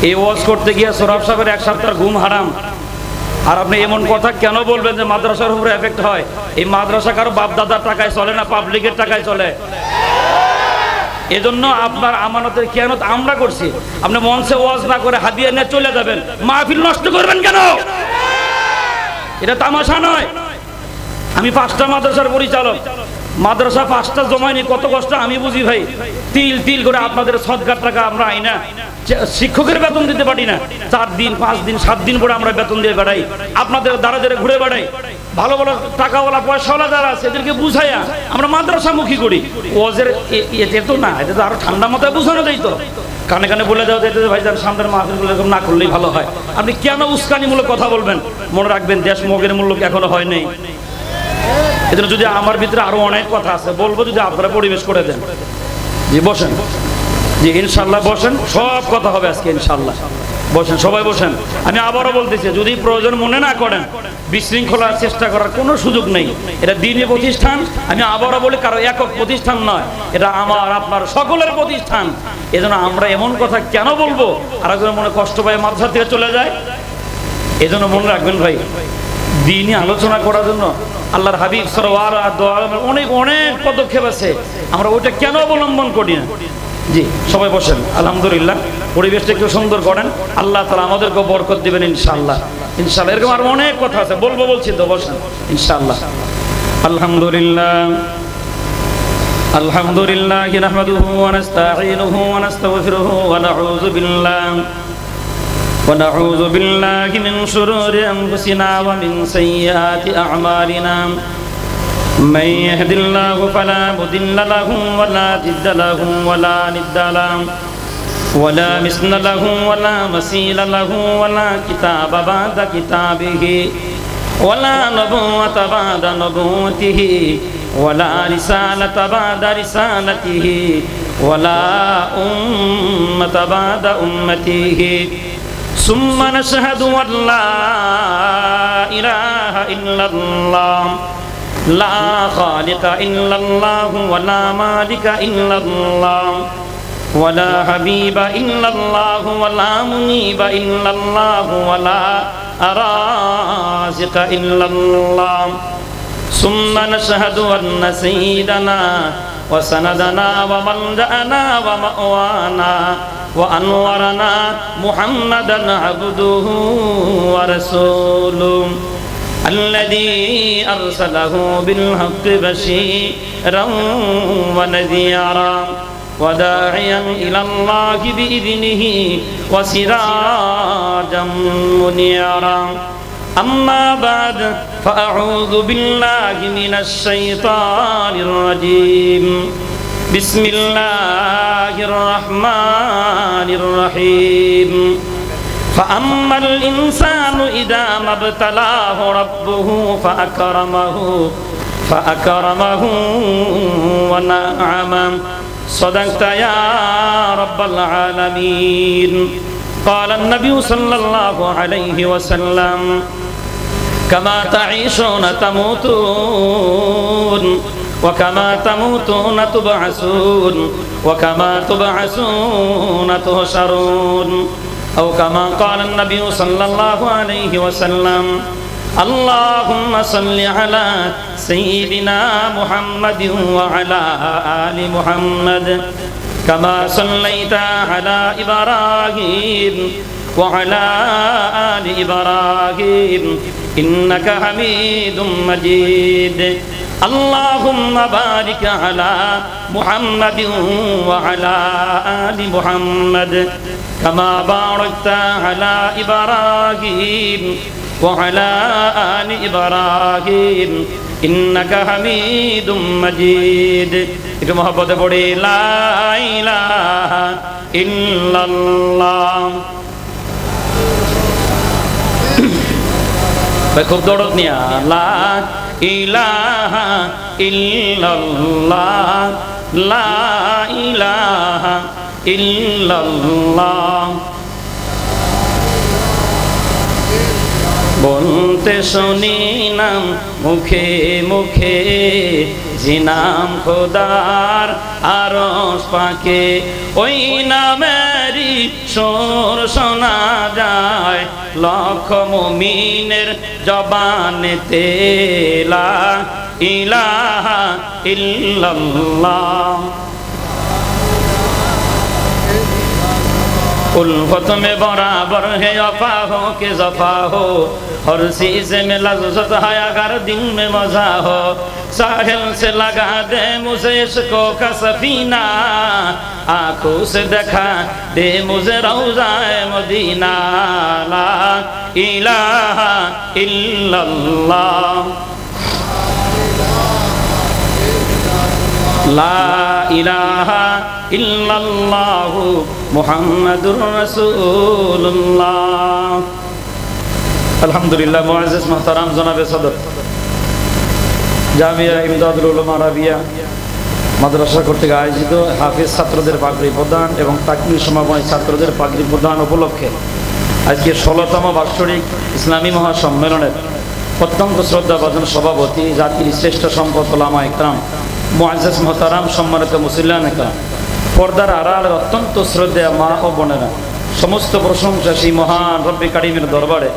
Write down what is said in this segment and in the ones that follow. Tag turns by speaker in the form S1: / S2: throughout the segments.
S1: এই ওয়াজ করতে গিয়ে সোরাব সাহেবের এক সপ্তাহ ঘুম হারাম। আর আপনি এমন কথা কেন বলবেন যে মাদ্রাসার উপরে এফেক্ট হয়? এই মাদ্রাসা কারো বাপ দাদার টাকায় চলে না, পাবলিকের টাকায় চলে। এজন্য আপনার আমানতের খেয়ানত আমরা করছি। আপনি মঞ্চে ওয়াজ না করে হাদিয়া নিয়ে চলে যাবেন, মাহফিল নষ্ট করবেন কেন? এটা তামাশা নয়। আমি 5টা মাদ্রাসার পরিচালক, মাদ্রাসা 5টা জমায়নি কত কষ্ট আমি বুঝি ভাই। তিল তিল করে আপনাদের সদকার টাকা আমরা আইনা শিক্ষকের বেতন দিতে পারি না, 4 দিন 5 দিন 7 দিন পরে আমরা বেতন দিয়ে বেড়াই, আপনাদের দ্বারা দ্বারা ঘুরে বেড়াই। ভালো ভালো টাকাওয়ালা পয়সাওয়ালা যারা আছে এদেরকে বুঝাইয়া আমরা মাদ্রাসামুখী করি। ওয়াজের এতে তো না, এটা তো আরো ঠান্ডা মাথায় বুঝানো যাই তো। কানে কানে বলে দেওয়া যাইতে ভাইজান সামনের মাহফিলগুলো এরকম না করলেই ভালো হয়। আপনি কেন উস্কানিমূলক কথা বলবেন? মনে রাখবেন দেশ মগের মূল্য এখনো হয় নাই। এজন্য যদি আমার ভিতরে আরো অনেক কথা আছে বলবো, যদি আপনারা পরিবেশ করে দেন। জি বসেন, জি ইনশাল্লাহ বসেন, সব কথা হবে আজকে ইনশাল্লাহ। বসেন, সবাই বসেন। আমি আবারও বলতেছি, যদি প্রয়োজন মনে না করেন বিশৃঙ্খলার চেষ্টা করার কোনো সুযোগ নেই। এটা দ্বীনি প্রতিষ্ঠান, আমি আবারও বলি কারো একক প্রতিষ্ঠান নয়, এটা আমার আপনার সকলের প্রতিষ্ঠান। এজন্য আমরা এমন কথা কেন বলবো আর একজনের মনে কষ্ট পায় মাদ্রাসা থেকে চলে যায়? এজন্য মনে রাখবেন ভাই, দ্বীনি আলোচনা করার জন্য আল্লাহর হাবিব সাল্লাল্লাহু আলাইহি ওয়াসাল্লাম অনেক অনেক পদক্ষেপ আছে, আমরা ওইটা কেন অবলম্বন করি না? জি সবাই বসেন। আলহামদুলিল্লাহ, পরিবেশটা একটু সুন্দর করেন, আল্লাহ তাআলা আমাদেরকে বরকত দিবেন ইনশাআল্লাহ। ইনশাআল্লাহ এরকম আর অনেক কথা আছে বলবো, বলছি তো, বসেন ইনশাআল্লাহ। আলহামদুলিল্লাহ আলহামদুলিল্লাহ নাহমাদুহু ওয়া নাস্তাঈনুহু ওয়া নাস্তাগফিরুহু ওয়া নাউযু বিল্লাহি মিন শুরুরি আনফুসিনা ওয়া মিন সাইয়্যাতি আ'মালিনা। من يهد الله فلا مضل له ولا ضد له ولا ند له ولا مثل له ولا مثيل له ولا كتاب بعد كتابه ولا نبوة بعد نبوته ولا رسالة بعد رسالته ولا أمة بعد أمته ثم نشهد أن لا إله إلا الله لا خالق إلا الله ولا مالك إلا الله ولا حبيب إلا الله ولا منيب إلا الله ولا رازق إلا الله ثم نشهد أن سيدنا وسندنا وملجأنا ومأوانا وأنورنا محمدا عبده ورسوله الذي أرسله بالحق بشيرا ونذيرا وداعيا إلى الله بإذنه وسراجا منيرا أما بعد فأعوذ بالله من الشيطان الرجيم بسم الله الرحمن الرحيم فأما الإنسان إذا ما ابتلاه ربه فأكرمه ونعمه صدقت يا رب العالمين. قال النبي صلى الله عليه وسلم كما تعيشون تموتون وكما تموتون تبعثون وكما تبعثون تحشرون أو كما قال النبي صلى الله عليه وسلم اللهم صل على سيدنا محمد وعلى آل محمد كما صليت على إبراهيم وعلى آل إبراهيم إنك حميد مجيد. اللهم بارك على محمد وعلى آل محمد كما باركت على إبراهيم وعلى آل إبراهيم إنك حميد مجيد. একটু মহব্বতে পড়ি লা ইলাহা ইল্লাল্লাহ। খুব দৌড়ত নিয়া লা ইলাহা ইল্লাল্লাহ লা ইলাহা ইল্লাল্লাহ। বলতে সে শুনি নাম মুখে মুখে, যে নাম খোদার আরশ পাকে, ওই নামেরই সুর শোনা যায় লক্ষ মুমিনের জবানেতে, লা ইলাহা ইল্লাল্লাহ। उल्फत में बराबर है वफा हो के जफा हो, हर चीज में लज़्ज़त है अगर दिल में मजा हो, साहिल से लगा दे मुझे इश्क़ों का सफीना, आँखों से देखा दे मुझे रौज़ाए मदीना, ला इलाहा इल्लल्लाह, ला इलाहा इल्लल्लाहु मुहम्मदुर रसूलुल्लाह। अल्हम्दुलिल्लाह। मुअज़्ज़िज़ मोहतरम जनाबे सदर জামিয়া ইমদাদুল উলামা আরাবিয়া মাদ্রাসা কর্তৃক আয়োজিত হাফেজ ছাত্রদের পাগড়ি প্রদান এবং তাকবীর সমাপনী ছাত্রদের পাগড়ি প্রদান উপলক্ষে আজকে 16তম বার্ষিক ইসলামী মহাসম্মেলনের অত্যন্ত শ্রদ্ধাভাজন সভাপতি, জাতির শ্রেষ্ঠ সম্পদ ওলামা ইকরাম, মুআজ্জাজ মোহতারাম, সম্মানিত মুসল্লিয়ান ইকরাম, পর্দার আড়ালের অত্যন্ত শ্রদ্ধেয় মা ও বোনেরা, সমস্ত প্রশংসা সেই মহান রব্বে কারিমের দরবারে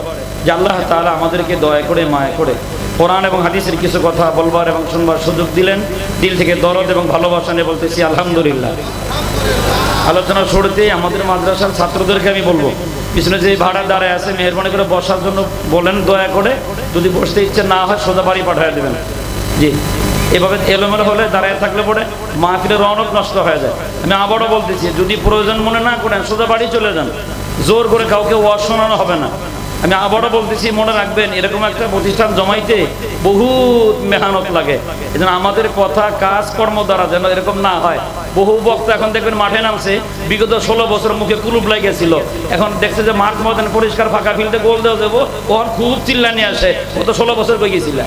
S1: যে আল্লাহ তাআলা আমাদেরকে দয়া করে মায়া করে কোরআন এবং হাদিসের কিছু কথা বলবার এবং শুনবার সুযোগ দিলেন। দিল থেকে দরদ এবং ভালোবাসা নিয়ে বলতেছি আলহামদুলিল্লাহ। আলোচনা শুরুতে আমাদের মাদ্রাসার ছাত্রদেরকে আমি বলবো, পিছনে যে ভাড়া দাঁড়ায় আছে মেহরবানি করে বসার জন্য বলেন দয়া করে, যদি বসতে ইচ্ছে না হয় সোজা বাড়ি পাঠিয়ে দেবেন। জি, এভাবে এলোমেলো হলে দাঁড়ায় থাকলে পরে মাহফিলের রৌনক নষ্ট হয়ে যায়। আমি আবারও বলতেছি, যদি প্রয়োজন মনে না করেন সোজা বাড়ি চলে যান, জোর করে কাউকে ওয়াজ শোনানো হবে না। আমি আবারও বলতেছি, মনে রাখবেন এরকম একটা প্রতিষ্ঠান জমাইতে বহুত মেহনত লাগে। এজন্য আমাদের কথা কাজ কর্ম দ্বারা যেন এরকম না হয়। বহু বক্তা এখন দেখবেন মাঠে নামছে, বিগত 16 বছর মুখে কুলুপ লাগিয়েছিল, এখন দেখছে যে মাঠ ময়দান পরিষ্কার ফাঁকা ফিল্ডে গোল দেওয়া দেবো, ওখানে খুব চিল্লানি আসে, ও তো 16 বছর কই গেছিল।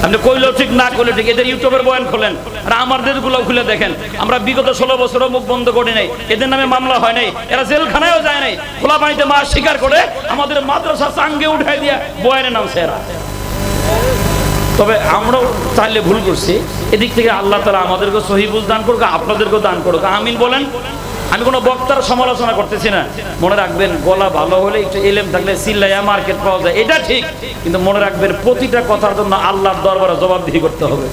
S1: আপনি কইলেও ঠিক না করলে ঠিক, এদের ইউটিউবের বয়ান খোলেন আর আমাদের গুলো খুলে দেখেন, আমরা বিগত 16 বছরও মুখ বন্ধ করি নাই, এদের নামে মামলা হয় নাই, এরা জেলখানায়ও যায় নাই, খোলা পানিতে মাছ শিকার করে আমাদের মাদ্রাসা চাঙ্গে উঠাই দিয়া বয়ানে নামছে এরা। তবে আমরাও চাইলে ভুল করছি, এদিক থেকে আল্লাহ তাআলা আমাদেরকে সহি বুঝ দান করুক, আপনাদেরকেও দান করুক, আমিন বলেন। আমি কোনো বক্তার সমালোচনা করতেছি না, মনে রাখবেন গলা ভালো হলে একটু এলেম থাকলে চিল্লাইয়া মার্কেট পাওয়া যায়, এটা ঠিক, কিন্তু মনে রাখবেন প্রতিটা কথার জন্য আল্লাহর দরবারে জবাবদিহি করতে হবে।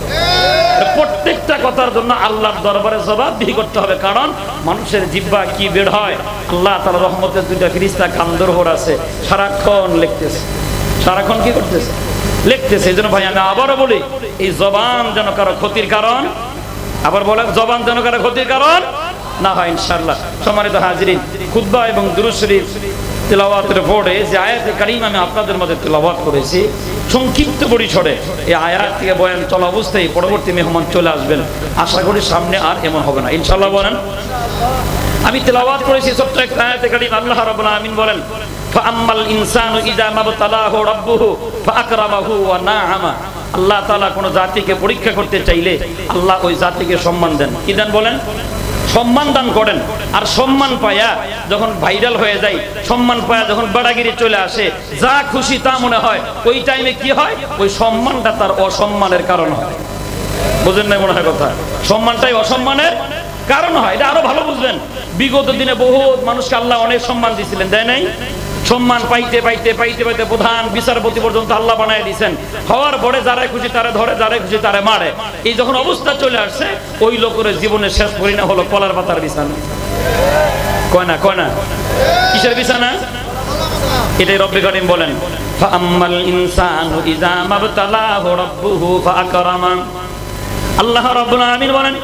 S1: প্রত্যেকটা কথার জন্য আল্লাহর দরবারে জবাবদিহি করতে হবে, কারণ মানুষের জিহ্বা কি বের হয়, আল্লাহ তাআলা রহমতের দুইটা ফেরেশতা কান্দরহর আছে, সারাক্ষণ লিখতেছে, সারাক্ষণ কি করতেছে, লিখতেছে। এই জন্য ভাই আমি আবারও বলি, এই জবান যেন কারো ক্ষতির কারণ, আবার বলেন জবান যেন কারো ক্ষতির কারণ না হয় ইনশাআল্লাহ। সম্মানিত হাজিরিন, খুতবা এবং দুরূদ শরীফ তেলাওয়াতের পরে যে আয়াতে কারিমা আমি আপনাদের মধ্যে তেলাওয়াত করেছি সংক্ষিপ্ত পরিসরে, এই আয়াত থেকে বয়ান চলা অবস্থায় পরবর্তী মেহমান চলে আসবেন, আশা করি সামনে আর এমন হবে না ইনশাআল্লাহ বলেন। আমি তেলাওয়াত করেছি ছোট্ট একটা আয়াতে কারিমা, আল্লাহ রাব্বুল আমিন বলেন, ফাআম্মাল ইনসানু ইযা মাবতালাহু রাব্বুহু ফাআকরামাহু ওয়া নাআমা। আল্লাহ তাআলা কোন জাতিকে পরীক্ষা করতে চাইলে আল্লাহ ওই জাতিকে সম্মান দেন। কি দেন বলেন? সম্মান দান করেন। আর সম্মান পায়া যখন ভাইরাল হয়ে যায়, সম্মান পায়া যখন বাড়াগিরি চলে আসে, যা খুশি তা মনে হয়, ওই টাইমে কি হয়, ওই সম্মানটা তার অসম্মানের কারণ হয়। বুঝেন না মনে হয় কথা? সম্মানটাই অসম্মানের কারণ হয়, এটা আরো ভালো বুঝবেন। বিগত দিনে বহুত মানুষকে আল্লাহ অনেক সম্মান দিয়েছিলেন, দেয় নাই? সম্মান পাইতে পাইতে পাইতে পাইতে প্রধান বিচারপতি পর্যন্ত আল্লাহ বানায় দিয়েছেন। হওয়ার পরে যারা খুশি তারা ধরে, যারা খুশি তারা মারে। এই যখন অবস্থা চলে আসছে, ওই লোকের জীবনের শেষ পরিণাম হলো কলার পাতার বিছানা। কয় না, কয় না? কিসের বিছানা? এটাই রব্বে কারীম বলেন, ফাআম্মাল ইনসানু ইযা মাবতালাহু রাব্বুহু ফাআকরামা। আল্লাহ রাব্বুল আমিন বলেন,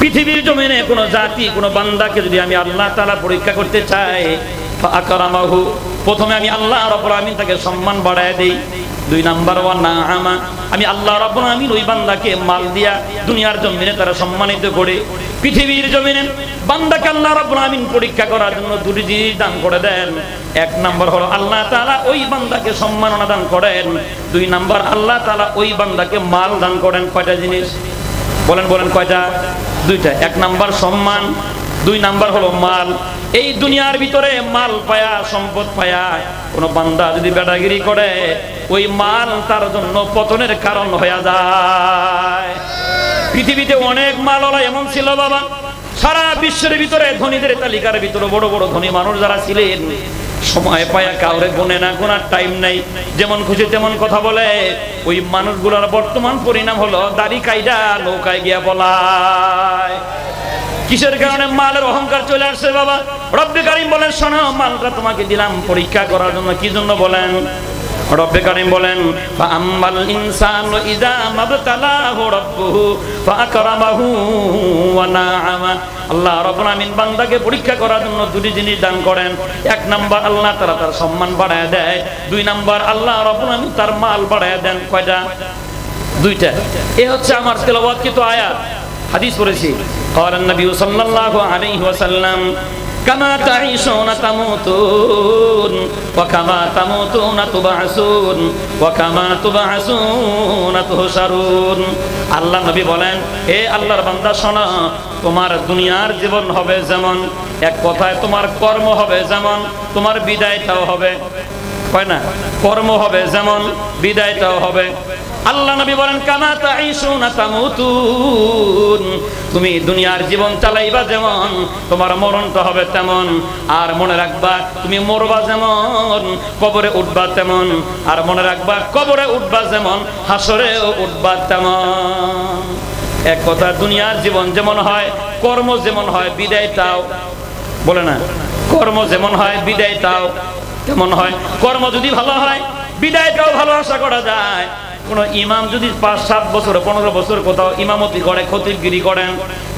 S1: পৃথিবীর জমিনে কোন জাতি, কোন বান্দাকে যদি আমি আল্লাহ তাআলা পরীক্ষা করতে চাই, ফাআকরামাহু, প্রথমে আমি আল্লাহ রাব্বুল আমিন তাকে সম্মান বাড়ায় দেই। 2 নাম্বার ওয়া নাআমা, আমি আল্লাহ রাব্বুল আমিন ওই বান্দাকে মাল দিয়া দুনিয়ার জমিনে তারা সম্মানিত করে। পৃথিবীর জমিনে বান্দাকে আল্লাহ রাব্বুল আমিন পরীক্ষা করার জন্য 2টি জিনিস দান করে দেন। 1 নাম্বার হলো আল্লাহ তাআলা ওই বান্দাকে সম্মাননা দান করেন। 2 নাম্বার আল্লাহ তাআলা ওই বান্দাকে মাল দান করেন। কয়টা জিনিস বলেন, বলেন কয়টা? 2টা। 1 নাম্বার সম্মান, 2 দুই নাম্বার হলো মাল। এই দুনিয়ার ভিতরে মাল পায়া, সম্পদ পায়া কোন বান্দা যদি বেটাগিরি করে, ওই মাল তার জন্য পতনের কারণ হয়ে যায়। পৃথিবীতে অনেক মালওয়ালা এমন ছিল বাবা, সারা বিশ্বের ভিতরে ধনীদের তালিকার ভিতরে বড় বড় ধনী মানুষ যারা ছিলেন, সময় পায়া কাউরে গুনে না, গোনার টাইম নাই, যেমন খুশি তেমন কথা বলে। ওই মানুষগুলোর বর্তমান পরিণাম হলো দাড়ি কাইডা নৌকায় গিয়া পলায়। কিসের কারণে? মালের অহংকার চলে আসছে বাবা। রব্বে কারিম বলেন, শোনো, মালটা তোমাকে দিলাম পরীক্ষা করার জন্য। কি জন্য বলেন? রব্বে কারিম বলেন, ফাআম্মাল ইনসানু ইযা মাবতালাহু রাব্বুহু ফাআকরামাহু ওয়া নাআমা। আল্লাহ রাব্বুল আমিন বান্দাকে পরীক্ষা করার জন্য দুটি জিনিস দান করেন। এক নাম্বার, আল্লাহ তাআলা তার সম্মান বাড়ায় দেয়। দুই নাম্বার, আল্লাহ রাব্বুল আমিন তার মাল বাড়ায় দেন। কয়টা? দুইটা। এ হচ্ছে আমার তেলাওয়াতকৃত আয়াত। হাদিস পড়েছি, قال النبي صلى الله عليه وسلم كما تعيشون تموتون وكما تموتون تبعثون وكما تبعثون تحشرون। আল্লাহ নবী বলেন, হে আল্লাহর বান্দা শোনো, তোমার দুনিয়ার জীবন হবে যেমন, এক কথায় তোমার কর্ম হবে যেমন, তোমার বিদায়টাও হবে। কয় না? কর্ম হবে যেমন, বিদায়টাও হবে। আল্লাহ নবী বলেন, কামা তাঈশুনা তামুতুন, তুমি দুনিয়ার জীবন চালাইবা যেমন, তোমার মরণটা হবে তেমন। আর মনে রাখবা, তুমি মরবা যেমন, কবরে উঠবা তেমন। আর মনে রাখবা, কবরে উঠবা যেমন, হাসরেও উঠবা তেমন। এক কথা, দুনিয়ার জীবন যেমন হয়, কর্ম যেমন হয়, বিদায়টাও, বলে না, কর্ম যেমন হয় বিদায়টাও তেমন হয়। কর্ম যদি ভালো হয়, বিদায়টাও ভালো আশা করা যায়। কোন ইমাম যদি 5-7 বছর 15 বছর কোথাও ইমামতি করে, খতিবগিরি করেন,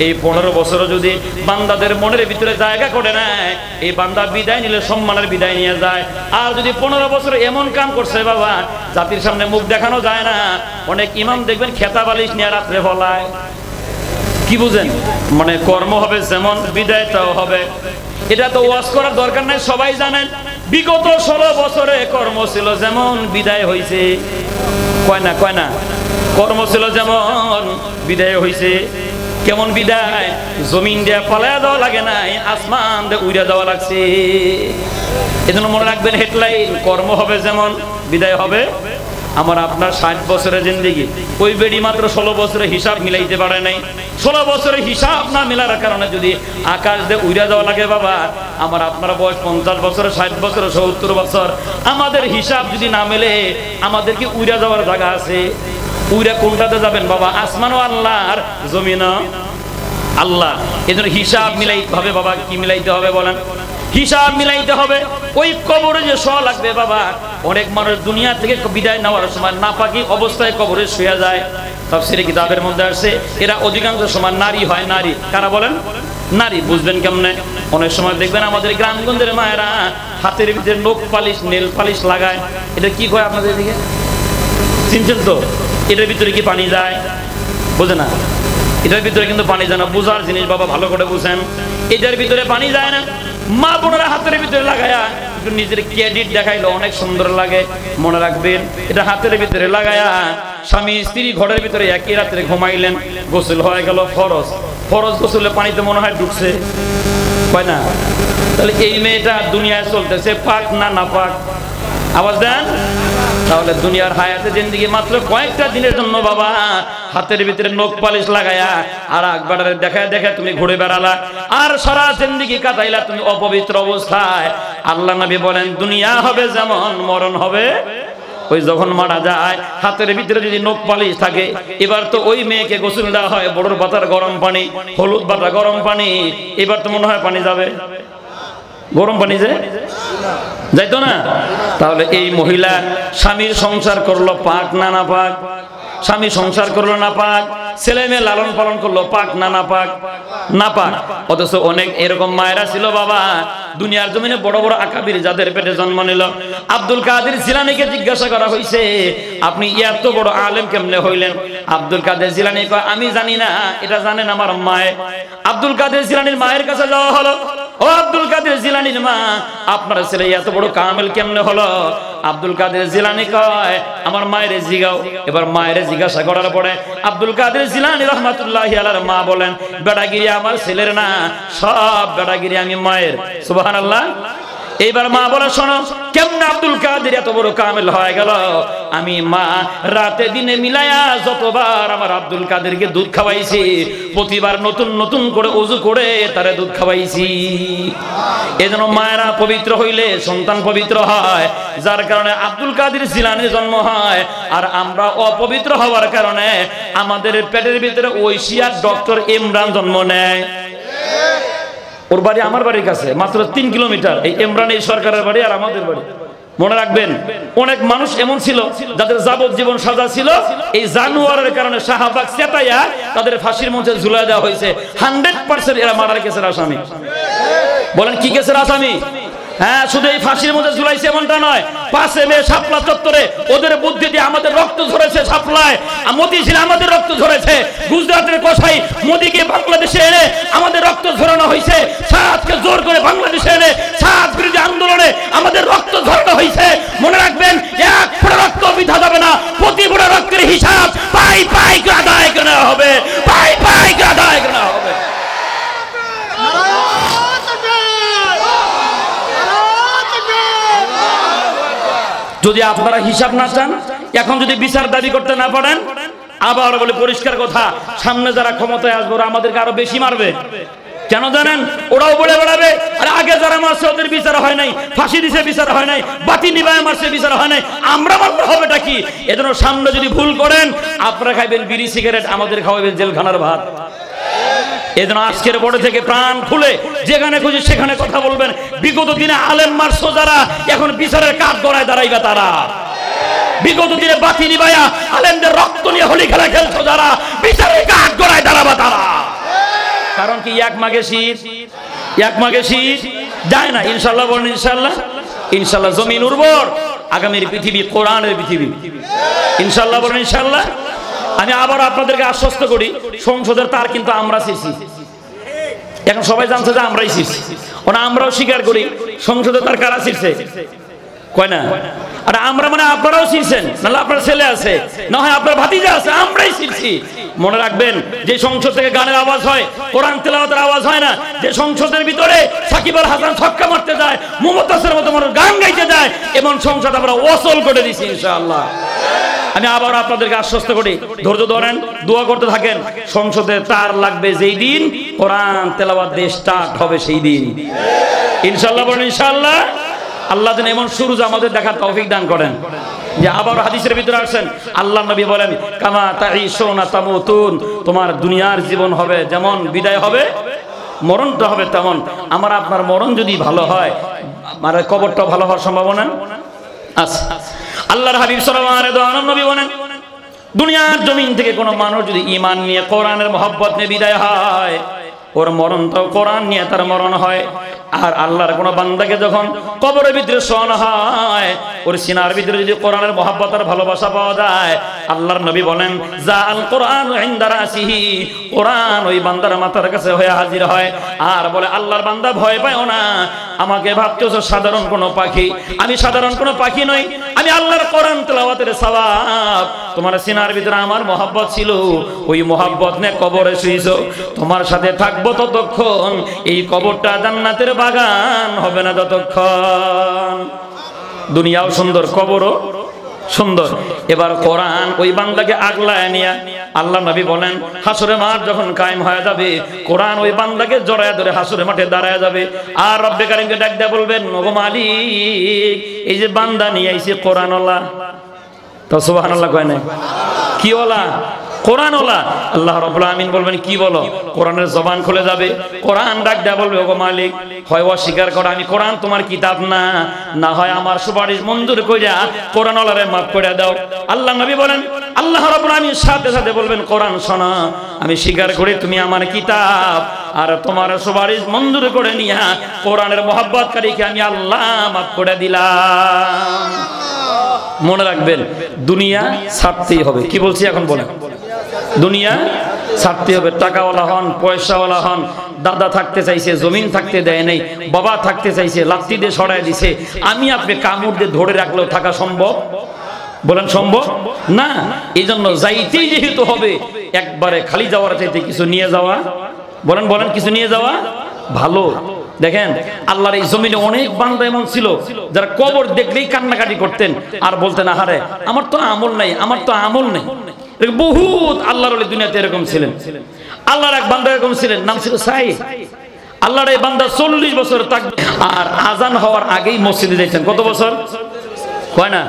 S1: এই 15 বছর যদি বান্দাদের মনের ভিতরে জায়গা করে নেয়, এই বান্দা বিদায় নিলে সম্মানের বিদায় নিয়ে যায়। আর যদি 15 বছর এমন কাম করছে বাবা, জাতির সামনে মুখ দেখানো যায় না। অনেক ইমাম দেখবেন খেতা বালিশ নিয়ে রাত্রে ফলায়। কি বুঝেন? মানে কর্ম হবে যেমন, বিদায়টাও হবে। এটা তো ওয়াজ করার দরকার নাই, সবাই জানেন। বিগত 16 বছরে কর্ম ছিল যেমন, বিদায় হয়েছে। কয় না? কয় না? কর্ম ছিল যেমন, বিদায় হয়েছে। কেমন বিদায়? জমিন দিয়ে পালায়া দেওয়া লাগে নাই, আসমান দিয়ে উড়ে দেওয়া লাগছে। এজন্য মনে রাখবেন হেডলাইন, কর্ম হবে যেমন, বিদায় হবে। আমার আপনার 60 বছরের জিন্দেগি, ওই বেডি মাত্র 16 বছরের হিসাব মিলাইতে পারে নাই। 16 বছরের হিসাব না মিলার কারণে যদি আকাশ দিয়ে উড়ে যাওয়া লাগে বাবা, আমার আপনার বয়স 50 বছর, 60 বছর, 70 বছর, আমাদের হিসাব যদি না মেলে, আমাদের কি উড়ে যাওয়ার জায়গা আছে? উড়ে কোনটাতে যাবেন বাবা? আসমানও আল্লাহর, জমিনও আল্লাহ। এজন্য হিসাব মিলাইতে হবে বাবা। কি মিলাইতে হবে বলেন? হিসাব মিলাইতে হবে। ওই কবরে যে শোয়া লাগবে বাবা, অনেক মানুষ দুনিয়া থেকে বিদায় নেওয়ার সময় নাপাকি অবস্থায় কবরে শুয়ে যায়। তাফসীরে কিতাবের মধ্যে আসছে, এরা অধিকাংশ সময় নারী হয়। নারী কারা বলেন? নারী। বুঝবেন কেমনে? অনেক সময় দেখবেন আমাদের গ্রামগঞ্জের মায়েরা হাতের ভিতরে নখ পালিশ, নেল পালিশ লাগায়। এটা কি কয় আপনাদের দিকে? চিনছেন তো? এটার ভিতরে কি পানি যায়? বোঝে না? এটার ভিতরে কিন্তু পানি যায় না। বোঝার জিনিস বাবা, ভালো করে বুঝেন। এটার ভিতরে পানি যায় না। মা বোনেরা হাতের ভিতরে লাগায়া একটু নিজের ক্রেডিট দেখাইলো, অনেক সুন্দর লাগে। মনে রাখবেন, এটা হাতের ভিতরে লাগায়া স্বামী স্ত্রী ঘরের ভিতরে একই রাত্রে ঘুমাইলেন, গোসল হয়ে গেল ফরজ। ফরজ গোসলে পানিতে মনে হয় ঢুকছে, হয় না? তাহলে এই মেয়েটা দুনিয়ায় চলতেছে পাক না নাপাক? আওয়াজ দেন। তাহলে দুনিয়ার হায়াতে জিন্দেগি মাত্র কয়েকটা দিনের জন্য বাবা, হাতের ভিতরে নখ পালিশ লাগায়া আর একবার দেখা দেখা তুমি ঘুরে বেড়ালা, আর সারা জিন্দেগি কাটাইলা তুমি অপবিত্র অবস্থায়। আল্লাহ নবী বলেন, দুনিয়া হবে যেমন, মরণ হবে ওই যখন মারা যায়। হাতের ভিতরে যদি নখ পালিশ থাকে, এবার তো ওই মেয়েকে গোসল দেওয়া হয় বড়র পাতার গরম পানি, হলুদ বাটা গরম পানি, এবার তো মনে হয় পানি যাবে। গরম পানি যে যাইতো না? তাহলে এই মহিলা স্বামীর সংসার করলো পাক না না পাক? স্বামী সংসার করলো না পাক, ছেলে মেয়ে লালন পালন করলো পাক না না পাক? না পাক। অথচ অনেক এরকম মায়েরা ছিল বাবা, দুনিয়ার জমিনে বড় বড় আকাবির যাদের পেটে জন্ম নিল। আব্দুল কাদের জিলানীকে জিজ্ঞাসা করা হয়েছে, আপনি এত বড় আলেম কেমনে হইলেন? আব্দুল কাদের জিলানী কয়, আমি জানি না, এটা জানেন আমার মায়ে। আব্দুল কাদের জিলানীর মায়ের কাছে যাওয়া হলো, ও আব্দুল কাদের জিলানীর মা, আপনার ছেলে এত বড় কামেল কেমনে হলো? আব্দুল কাদের জিলানী কয় আমার মায়ের জিগাও। এবার মায়ের জিজ্ঞাসা করার পরে আব্দুল কাদের জিলানী রাহমাতুল্লাহি আলাইহির মা বলেন বেটাগিরি আমার ছেলের না, সব বেটাগিরি আমি মায়ের। সুবহানাল্লাহ। এইবার মা বলে শোনো কেমনে আব্দুল কাদের এত বড় কামেল হয়ে গেল? আমি মা রাতে দিনে মিলায়া যতবার আমার আব্দুল কাদেরকে দুধ খাওয়াইছি প্রতিবার নতুন নতুন করে ওযু করে তারে দুধ খাওয়াইছি। এজন্য মায়েরা পবিত্র হইলে সন্তান পবিত্র হয়, যার কারণে আব্দুল কাদের জিলানীর জন্ম হয়। আর আমরা অপবিত্র হওয়ার কারণে আমাদের পেটের ভিতরে ঐশিয়ার ডক্টর ইমরান জন্ম নেয়। ওর বাড়ি আমার বাড়ির কাছে মাত্র 3 কিলোমিটার। এই ইমরান এই সরকারের বাড়ি আর আমাদের বাড়ি। মনে রাখবেন অনেক মানুষ এমন ছিল যাদের যাবজ্জীবন সাজা ছিল, এই জানোয়ারের কারণে শাহবাগ চেতাইয়া তাদের ফাঁসির মঞ্চে ঝুলাই দেওয়া হয়েছে। 100% এরা মার্ডার কেসের আসামি। বলেন কি কেসের আসামি? হ্যাঁ, শুধু এই ফাঁসির মধ্যে ঝুলাইছে এমনটা নয়, 5 মে শাপলা চত্বরে ওদের বুদ্ধি দিয়ে আমাদের রক্ত ঝরেছে। শাপলায় মতিঝিলে আমাদের রক্ত ঝরেছে। গুজরাটের কসাই মোদিকে বাংলাদেশে এনে আমাদের রক্ত ঝরানো হয়েছে। সাতকে জোর করে বাংলাদেশে এনে সাত বিরোধী আন্দোলনে আমাদের রক্ত ঝরানো হয়েছে। মনে রাখবেন এক ফোঁটা রক্ত বৃথা যাবে না। প্রতি ফোঁটা রক্তের হিসাব পাই পাই করে আদায় করা হবে, পাই পাই করে আদায় করা হবে। যদি আপনারা হিসাব না চান, এখন যদি বিচার দাবি করতে না পারেন, আবার বলে পরিষ্কার কথা, সামনে যারা ক্ষমতায় আসবে ওরা আমাদেরকে আরো বেশি মারবে। কেন জানেন? ওরাও বলে বেড়াবে আরে আগে যারা মারছে ওদের বিচার হয় নাই, ফাঁসি দিছে বিচার হয় নাই, বাতি নিবায় মারছে বিচার হয় নাই, আমরা মারলে হবেটা কি? এজন্য সামনে যদি ভুল করেন আপনারা খাইবেন বিড়ি সিগারেট, আমাদের খাওয়াবেন জেলখানার ভাত। এজন্য আজকের বড় থেকে প্রাণ খুলে যেখানে খুঁজে সেখানে কথা বলবেন। বিগত দিনে আলেম মারছো যারা, এখন বিচারের কাঠ গড়ায় দাঁড়াইবে তারা। বিগত দিনে বাতি নিবায়া আলেমদের রক্ত নিয়ে হোলি খেলা খেলছো যারা, বিচারের কাঠ গড়ায় দাঁড়াবে তারা। কারণ কি এক মাঘে শীত, এক মাঘে শীত যায় না। ইনশাল্লাহ বলেন ইনশাল্লাহ। ইনশাল্লাহ জমিন উর্বর, আগামীর পৃথিবী কোরআনের পৃথিবী। ইনশাল্লাহ বলেন ইনশাল্লাহ। আমি আবার আপনাদেরকে আশ্বস্ত করি সংসদের তার কিন্তু আমরা ছিঁড়ছি। এখন সবাই জানছে যে আমরাই ছিঁড়ছি, ওনা আমরাও স্বীকার করি সংসদের তার কারা ছিঁড়ছে কয় না। আর আমরা মানে আপনারাও ছিঁড়ছেন, নাহলে আপনার ছেলে আছে, না হয় আপনার ভাতিজা আছে, আমরাই ছিঁড়ছি। মনে রাখবেন যে সংসদ থেকে গানের আওয়াজ হয়, কোরআন তেলাওয়াতের আওয়াজ হয় না, যে সংসদের ভিতরে সাকিব আল হাসান ছক্কা মারতে যায়, মুমতাজের মতো মানুষ গান গাইতে যায়, এমন সংসদ আমরা ওসল করে দিছি ইনশাআল্লাহ। আমি আবার আপনাদেরকে আশ্বস্ত করি, ধৈর্য ধরেন, দোয়া করতে থাকেন। সংসদে তার লাগবে যেই দিন কোরআন তেলাওয়াত দিয়ে স্টার্ট হবে সেই দিন ইনশাআল্লাহ। বলেন ইনশাআল্লাহ। আল্লাহ যেন এমন সুরুজ আমাদের দেখার তৌফিক দান করেন। যে আবার হাদিসের ভিতরে আসেন আল্লাহ নবী বলেন কামা তাঈশুনা তামুতুন, তোমার দুনিয়ার জীবন হবে যেমন বিদায় হবে, মরণটা হবে তেমন। আমার আপনার মরণ যদি ভালো হয়, মানে কবরটা ভালো হওয়ার সম্ভাবনা আছে। আল্লাহর হাবিব সাল্লাল্লাহু আলাইহি ওয়াসাল্লাম নবী বলেন দুনিয়ার জমিন থেকে কোনো মানুষ যদি ঈমান নিয়ে কোরআনের মহব্বত নিয়ে বিদায় হয়, ওর মরণটাও কোরআন নিয়ে তার মরণ হয়। আর আল্লাহর কোনো বান্দাকে যখন কবরের ভিতরে শোয়ানো হয়, ওর সিনার ভিতরে যদি কোরআনের মহব্বত আর ভালোবাসা পাওয়া যায়, আল্লাহর নবী বলেন যা আল কোরআন ইনদা রাসিহি, কোরআন ওই বান্দার মাথার কাছে হয়ে হাজির হয়। আর বলে আল্লাহর বান্দা ভয় পাও না, আমাকে ভাবতেছো সাধারণ কোনো পাখি, আমি সাধারণ কোনো পাখি নই, আমি আল্লাহর কোরআন তেলাওয়াতের সওয়াব। তোমার সিনার ভিতরে আমার মহব্বত ছিল, ওই মহব্বত নিয়ে কবরে শুইছো, তোমার সাথে থাকবো ততক্ষণ, এই কবরটা জান্নাতের বাগান হবে না যতক্ষণ। দুনিয়াও সুন্দর, কবরও সুন্দর। এবার কোরআন ওই বান্দাকে আগলায় নিয়া আল্লাহ নবী বলেন হাসরে মাঠ যখন কায়েম হয়ে যাবে, কোরআন ওই বান্দাকে জড়ায় ধরে হাসরে মাঠে দাঁড়ায় যাবে। আর রব্বে কারীমকে ডাক দিয়ে বলবেন ওগো মালিক, এই যে বান্দা নিয়ে আইছে কোরআনওয়ালা, তো সুবহানাল্লাহ কয় না, কি ওলা? কোরআনওয়ালা। আল্লাহ রাব্বুল আমিন বলবেন কি বলো? কোরআনের জবান খুলে যাবে, কোরআন ডাক দেয়া বলবে ওগো মালিক, হয় অস্বীকার করো আমি কোরআন তোমার কিতাব না, না হয় আমার সুপারিশ মঞ্জুর কইরা কোরআনওয়ালারে মাফ করে দাও। আল্লাহ নবী বলেন আল্লাহ রাব্বুল আমিন সাথে সাথে বলবেন কোরআন শোনো, আমি স্বীকার করি তুমি আমার কিতাব, আর তোমার সুপারিশ মঞ্জুর করে নিয়া কোরআনের মহব্বতকারীকে আমি আল্লাহ মাফ করে দিলাম। মনে রাখবেন দুনিয়া ছাড়তেই হবে। কি বলছি এখন বলেন? দুনিয়া ছাড়তে হবে। টাকাওয়ালা হন, পয়সাওয়ালা হন, দাদা থাকতে চাইছে, জমিন থাকতে দেয় নাই, বাবা থাকতে চাইছে, লাত্তি দিয়ে সরায় দিছে। আমি আপনি কামড় দিয়ে ধরে রাখলেও থাকা সম্ভব? বলেন সম্ভব না। এই জন্য যাইতেই যেহেতু হবে, একবারে খালি যাওয়ার চাইতে কিছু নিয়ে যাওয়া, বলেন বলেন কিছু নিয়ে যাওয়া ভালো। দেখেন আল্লাহর এই জমিনে অনেক বান্দা এমন ছিল যারা কবর দেখলেই কান্নাকাটি করতেন আর বলতেন, আহারে আমার তো আমল নাই, আমার তো আমল নেই। বহুত আল্লাহর ওলি দুনিয়াতে এরকম ছিলেন। আল্লাহর এক বান্দা এরকম ছিলেন, নাম ছিল সাইদ। আল্লাহর এই বান্দা 40 বছর তাকবীর আর আজান হওয়ার আগেই মসজিদে যাইতেন। কত বছর কয় না,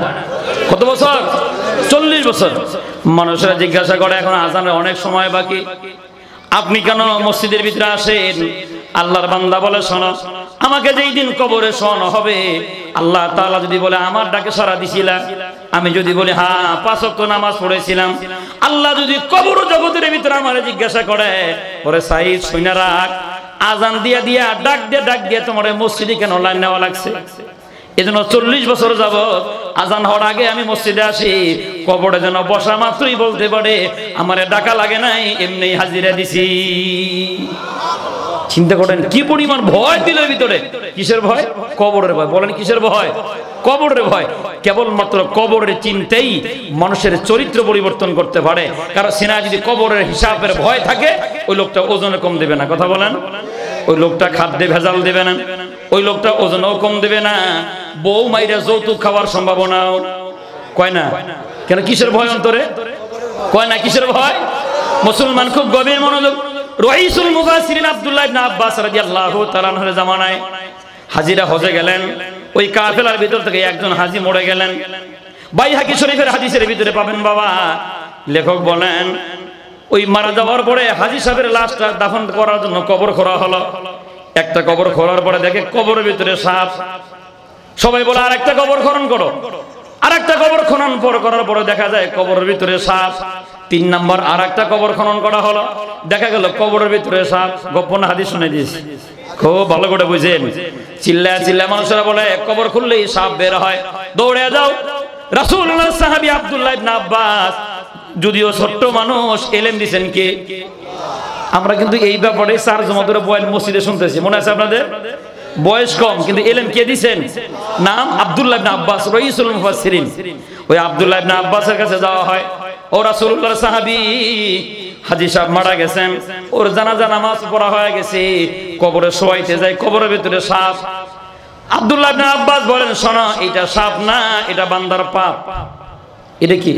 S1: কত বছর? 40 বছর। মানুষরা জিজ্ঞাসা করে এখন আজানের অনেক সময় বাকি, আপনি কেন মসজিদের ভিতরে আসেন? আল্লাহর বান্দা বলে, শোনো, আমাকে যেই দিন কবরে শোয়ানো হবে, আল্লাহ তাআলা যদি বলে আমার ডাকে সাড়া দিছিলাম, আমি যদি বলি হ্যাঁ 5 ওয়াক্ত নামাজ পড়েছিলাম, আল্লাহ যদি কবর জগতের ভিতরে আমারে জিজ্ঞাসা করে, পরে সাইদ শুনে রাখ, আজান দিয়া দিয়া ডাক দিয়ে তোমার মসজিদে কেন লাইন নেওয়া লাগছে? এজন্য 40 বছর যাবত আজান হওয়ার আগে আমি মসজিদে আসি, কবরে যেন বসা মাত্রই বলতে পারে আমারে ডাকা লাগে নাই, এমনি হাজিরা দিছি। চিন্তা করেন কি পরিমাণ ভয় দিলের ভিতরে। কিসের ভয়? কবরের ভয়। বলেন কিসের ভয়? কবরের ভয়। কেবলমাত্র কবরের চিন্তাই মানুষের চরিত্র পরিবর্তন করতে পারে। কারণ সিনায় যদি কবরের হিসাবের ভয় থাকে, ওই লোকটা ওজনে কম দেবে না। কথা বলেন, ওই লোকটা খাদ্যে ভেজাল দেবে না, ওই লোকটা ওজনও কম দেবে না, বউ মাইরা যৌতুক খাওয়ার সম্ভাবনাও কয় না। কেন? কিসের ভয় অন্তরে? কয় না কিসের ভয়? মুসলমান খুব গভীর মনোযোগ। রাইসুল মুফাসসিরিন আব্দুল্লাহ ইবনে আব্বাস রাদিয়াল্লাহু তাআলা আনহুর জামানায় হাজিরা হজে গেলেন, ওই কাফেলার ভিতর থেকে একজন হাজী মরে গেলেন। বাইহাকি শরীফের হাদিসের ভিতরে পাবেন বাবা, লেখক বলেন ওই মারা যাওয়ার পরে হাজী সাহেবের লাশটা দাফন করার জন্য কবর খোঁড়া হলো। একটা কবর খোঁড়ার পরে দেখে কবরের ভিতরে সাপ। সবাই বলে আরেকটা কবর খনন করো। আরেকটা কবর খনন করার পরে দেখা যায় কবরের ভিতরে সাপ। 3 নাম্বার আরেকটা কবর খনন করা হলো, দেখা গেল কবরের ভিতরে সাপ। গোপন হাদিস শুনে দিয়েছি, খুব ভালো করে বুঝেন। চিল্লা মানুষেরা বলে কবর খুললেই সাপ বের হয়, দৌড়ে যাও। রাসূলুল্লাহ সাহাবী আব্দুল্লাহ ইবনে আব্বাস, যদিও ছোট্ট মানুষ, এলেম দিয়েছেন কে? আমরা কিন্তু এই ব্যাপারে 4 জমা ধরে বয়ান মসজিদে শুনতেছি, মনে আছে আপনাদের? বয়স কম কিন্তু এলেম কে দিয়েছেন? নাম আব্দুল্লাহ ইবনে আব্বাস, রাইসুল মুফাসসিরিন। ওই আব্দুল্লাহ ইবনে আব্বাসের কাছে যাওয়া হয়। ও রাসূলুল্লাহর সাহাবী, হাজী সাহেব মারা গেছেন, ওর জানাজা নামাজ পড়া হয়ে গেছে, কবরে শোয়াইতে যায়, কবরের ভিতরে সাপ। আব্দুল্লাহ ইবনে আব্বাস বলেন, শোনো, এটা সাপ না, এটা বান্দার পাপ। এটা কি?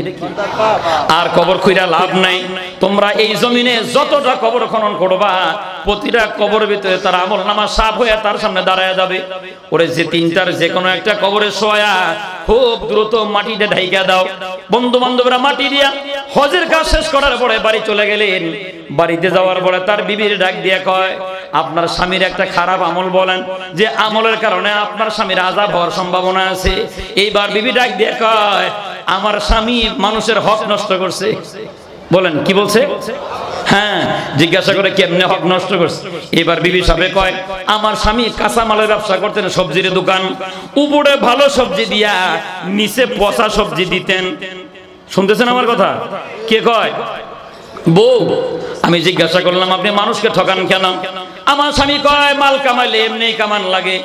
S1: আর কবর খুঁড়া লাভ নাই। তোমরা এই জমিনে যতটা কবর খনন করবা, প্রতিটা কবরের ভিতরে তার আমল নামা সাপ হয়ে তার সামনে দাঁড়ায় যাবে। ওরে যে 3টার যে কোনো একটা কবরে শোয়া খুব দ্রুত মাটিতে ঢাইকা দাও। বন্ধু বান্ধবরা মাটি দিয়া হজের কাজ শেষ করার পরে বাড়ি চলে গেলেন। বাড়িতে যাওয়ার পরে তার বিবির ডাক দিয়ে কয়, আপনার স্বামীর একটা খারাপ আমল বলেন, যে আমলের কারণে আপনার স্বামীর আযাব হওয়ার সম্ভাবনা আছে। এইবার বিবি ডাক দিয়ে কয়, আমার স্বামী মানুষের হক নষ্ট করছে। বলেন কি বলছে? হ্যাঁ। জিজ্ঞাসা করে কেমনে হক নষ্ট করছে? এবার বিবি সাহেব কয়, আমার স্বামী কাঁচামালের ব্যবসা করতেন, সবজির দোকান, উপরে ভালো সবজি দিয়া নিচে পচা সবজি দিতেন। শুনতেছেন আমার কথা? কে কয়? বউ। আমি জিজ্ঞাসা করলাম, আপনি মানুষকে ঠকান কেন? আমার স্বামী কয়, মাল কামাইলে এমনি কামান লাগে।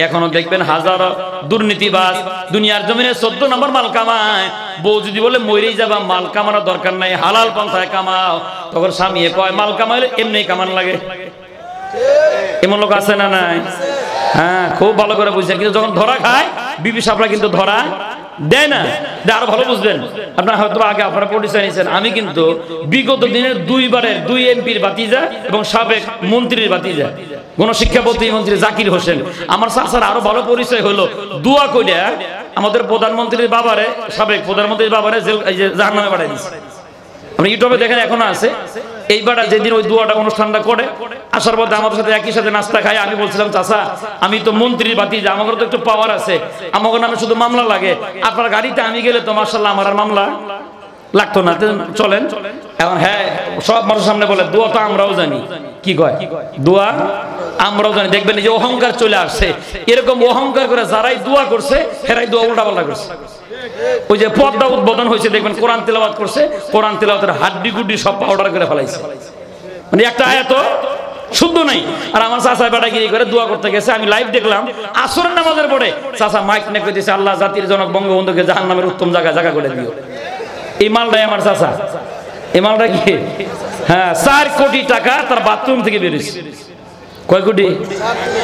S1: এখনো দেখবেন হাজারো দুর্নীতিবাজ দুনিয়ার জমিনে 14 নম্বর মাল কামায়। বউ যদি বলে মরেই যাবা, মাল কামানোর দরকার নাই, হালাল পন্থায় কামাও, তখন স্বামী কয় মাল কামাইলে এমনি কামান লাগে। এমন লোক আছে না নাই? হ্যাঁ, খুব ভালো করে বুঝছেন। কিন্তু যখন ধরা খায়, বিবি সাহেবরা কিন্তু ধরা দেয় না। আরো ভালো বুঝবেন, আপনারা হয়তো আগে আপনারা পরিচয় নিয়েছেন, আমি কিন্তু বিগত দিনের 2 এমপির ভাতিজা এবং সাবেক মন্ত্রীর ভাতিজা, গণশিক্ষা প্রতিমন্ত্রী জাকির হোসেন। আমার চাচার আরো ভালো পরিচয় হলো, দোয়া কইরা আমাদের প্রধানমন্ত্রীর বাবারে, সাবেক প্রধানমন্ত্রীর বাবারে জাহান্নামে পাঠাই দিচ্ছে। আপনি ইউটিউবে দেখেন, এখনো আছে। এইবার যেদিন ওই দোয়াটা অনুষ্ঠানটা করে আসার পথে আমাদের সাথে একই সাথে নাস্তা খাই। আমি বলছিলাম, চাচা আমি তো মন্ত্রীর ভাতিজা, আমাকে তো একটু পাওয়ার আছে, আমাকে নামে শুধু মামলা লাগে, আপনার গাড়িতে আমি গেলে তো মাশাআল্লাহ আমার আর মামলা লাগতো না, চলেন। এখন হ্যাঁ, সব মানুষের সামনে বলে দোয়া তো আমরাও জানি। কি কয়? দোয়া আমরাও জানি। দেখবেন এই যে অহংকার চলে আসছে, এরকম অহংকার করে যারাই দোয়া করছে হেরাই দোয়া উল্টাপাল্টা করছে। ওই যে পর্দা উদ্বোধন হয়েছে, দেখবেন কোরআন তেলাওয়াত করছে, কোরআন তেলাওয়াতের হাড্ডি গুড্ডি সব পাউডার করে ফেলাইছে। মানে একটা আয়াত শুদ্ধ নাই। আর আমার চাচা বেটাগিরি করে দোয়া করতে গেছে, আমি লাইভ দেখলাম আসরের নামাজের পরে চাচা মাইক নিয়ে কইতেছে আল্লাহ জাতির জনক বঙ্গবন্ধুকে জাহান্নামের উত্তম জায়গা করে দিও। এই মালটাই আমার চাচা, এই মালটা কি? হ্যাঁ, 4 কোটি টাকা তার বাথরুম থেকে বেরিয়েছে। কয় কোটি?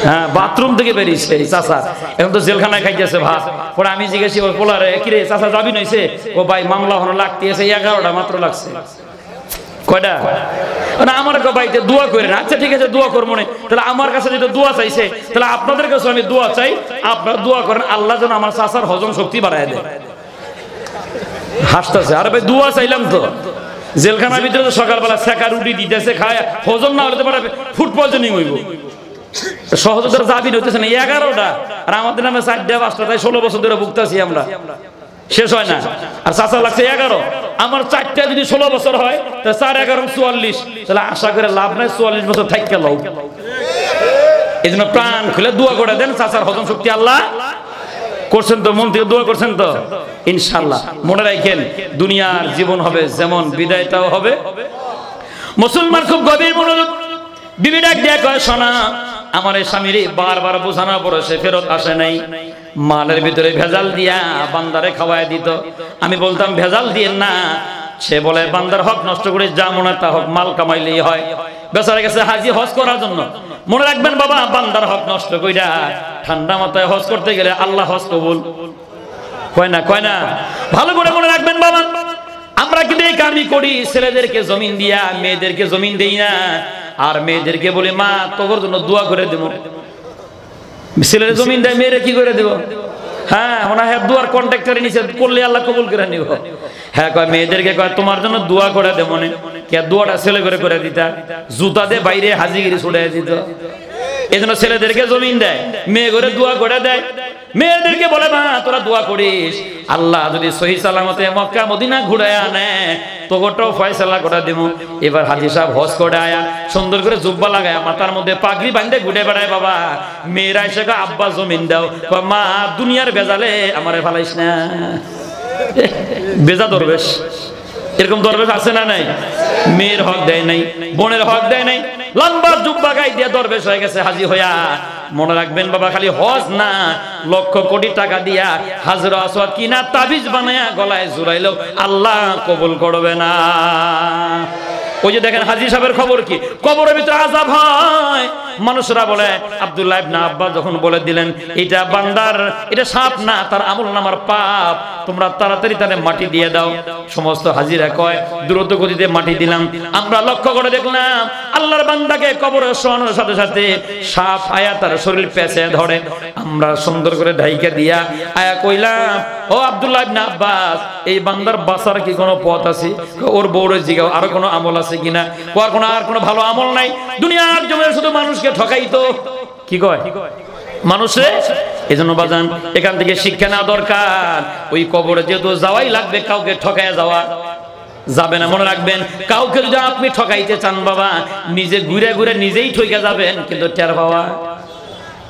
S1: হ্যাঁ, বাথরুম থেকে বেরিয়েছে এই চাচা। এখন তো জেলখানায় খাইতেছে ভাত। পরে আমি জিজ্ঞেস ওর পোলারে, কিরে চাচা যাবি নইছে? ও ভাই মামলা হলো লাগতে আছে 11টা মাত্র লাগছে। কয়টা? না আমার বাড়িতে দোয়া করে না। আচ্ছা ঠিক আছে, দোয়া করবো না। তাহলে আমার কাছে যেটা দোয়া চাইছে, তাহলে আপনাদের কাছে আমি দোয়া চাই, আপনারা দোয়া করেন আল্লাহ যেন আমার চাচার হজম শক্তি বাড়ায় দেয়। হাসতেছে। আরে ভাই দোয়া চাইলাম তো। জেলখানার ভিতরে সকালবেলা শেখা রুটি দিতেছে, খায় হজম না হলে তো পারে ফুড পয়জনিং হইব। সহজতার জামিন হইতেছে না 11টা, আর আমাদের নামে 4টা 5টা, তাই 16 বছর ধরে ভুগতেছি আমরা, শেষ হয় না। আর চাচা লাগছে 11। আমার 4টা যদি 16 বছর হয়, তা 4 11 44, তাহলে আশা করে লাভ নাই, 44 বছর থাইকা লও। এই জন্য প্রাণ খুলে দোয়া করে দেন চাচার হজম শক্তি আল্লাহ করছেন তো, মন থেকে দোয়া করছেন তো ইনশাআল্লাহ। মনে রাখেন দুনিয়ার জীবন হবে যেমন, বিদায়টাও হবে। মুসলমান খুব গভীর মনোযোগ। বিবি ডাক দিয়ে কয়, শোনা আমার এই স্বামীর বারবার বোঝানোর পরে সে ফেরত আসে নাই। মালের ভিতরে ভেজাল দিয়া বান্দারে খাওয়ায় দিত। আমি বলতাম ভেজাল দিয়েন না। সে বলে বান্দার হক নষ্ট করে যা মনে তা হোক, মাল কামাইলেই হয়। বেচারা গেছে হাজি হজ করার জন্য। মনে রাখবেন বাবা, বান্দার হক নষ্ট কইরা ঠান্ডা মাথায় হজ করতে গেলে আল্লাহ হজ কবুল কয় না, কয় না? ভালো করে মনে রাখবেন বাবা, আমরা কিন্তু এই কামি করি, ছেলেদেরকে জমিন দিয়া মেয়েদেরকে জমিন দেই না। আর মেয়েদেরকে বলি মা তোর জন্য দোয়া করে দেব। ছেলের জমিন দেয়, মেয়েরা কি করে দেব? হ্যাঁ, মনে হয় দুয়ার কন্ট্রাক্টরে নিচে করলে আল্লাহ কবুল করে নিব। হ্যাঁ কয় মেয়েদেরকে কয় তোমার জন্য দোয়া করে দেব মনে। কে দোয়াটা ছেলে করে দিতা, জুতা দিয়ে বাইরে হাজিগিরি ছুড়ে দিত। এই জন্য ছেলেদেরকে জমিন দেয়, মেয়ে করে দোয়া করে দেয়। মেয়েদেরকে বলে মা তোরা দোয়া করিস, আল্লাহ যদি সহি সালামতে মক্কা মদিনা ঘুরায় আনে তোগোটাও ফয়সালা করে দেব। এবার হাজি সাহেব হজ করে আয়া সুন্দর করে জুব্বা লাগায় মাথার মধ্যে পাগড়ি বাঁধে ঘুরে বেড়ায়। বাবা মেয়েরা এসে আব্বা জমিন দাও, মা দুনিয়ার বেজালে আমারে ফালাইস না। বেজা দরবেশ, এরকম দরবেশ আছে না নাই? মেয়ের হক দেয় নাই, বোনের হক দেয় নাই, লম্বা জুব্বা গাই দিয়ে দরবেশ হয়ে গেছে হাজি হইয়া। মনে রাখবেন বাবা, খালি হজ না, লক্ষ কোটি টাকা দিয়া হাজরা আসওয়াদ কিনা তাবিজ বানায়া গলায় জুড়াইলো আল্লাহ কবুল করবে না। ওই যে দেখেন হাজি সাহেবের খবর কি, কবরের ভিতরে আযাব হয়। মানুষরা বলে আব্দুল্লাহ ইবনে আব্বাস যখন বলে দিলেন এটা বান্দার, এটা সাপ না, তার আমলনামার পাপ, তোমরা তাড়াতাড়ি তারে মাটি দিয়ে দাও। সমস্ত হাজিরা কয় দ্রুত গতিতে মাটি দিলাম। আমরা লক্ষ্য করে দেখলাম আল্লাহর বান্দাকে কবরে শোয়ানোর সাথে সাথে সাপ আয়া তার শরীর পেঁচে ধরে। আমরা সুন্দর করে ঢাইকা দিয়া আয়া কইলাম, ও আব্দুল্লাহ ইবনে আব্বাস এই বান্দার বাঁচার কি কোনো পথ আছে? ওর বউরে জিগাও আরো কোনো আমল আছে কিনা। আর কোনো ভালো আমল নাই, দুনিয়ার জমিনে শুধু মানুষকে ঠকাই তো। কি কয় মানুষে? এই জন্য বাজান এখান থেকে শিক্ষা নেওয়া দরকার। ওই কবরে যেহেতু যাওয়াই লাগবে, কাউকে ঠকাইয়া যাওয়া যাবে না। মনে রাখবেন কাউকে যদি আপনি ঠকাইতে চান বাবা, নিজে ঘুরে ঘুরে নিজেই ঠকে যাবেন, কিন্তু টের পাওয়া।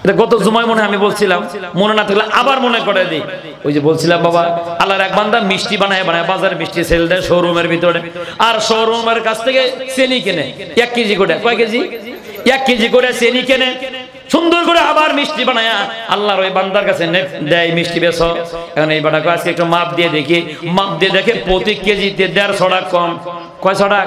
S1: এটা গত জুমায় মনে আমি বলছিলাম, মনে না থাকলে আবার মনে করে দিই। ওই যে বলছিলাম বাবা আল্লাহর এক বান্দা মিষ্টি বানায় বাজারে মিষ্টি সেল দেয় শোরুমের ভিতরে, আর শোরুমের কাছ থেকে চেনি কেনে 1 কেজি করে। কয় কেজি? 1 কেজি করে চেনি কেনে, সুন্দর করে আবার মিষ্টি বানায়া আল্লাহর ওই বান্দার কাছে দেয় মিষ্টি বেচো। এখন এই বাটাকে আজকে একটু মাপ দিয়ে দেখি, মাপ দিয়ে দেখে প্রতি কেজিতে 150 টাকা কম। কয় টাকা?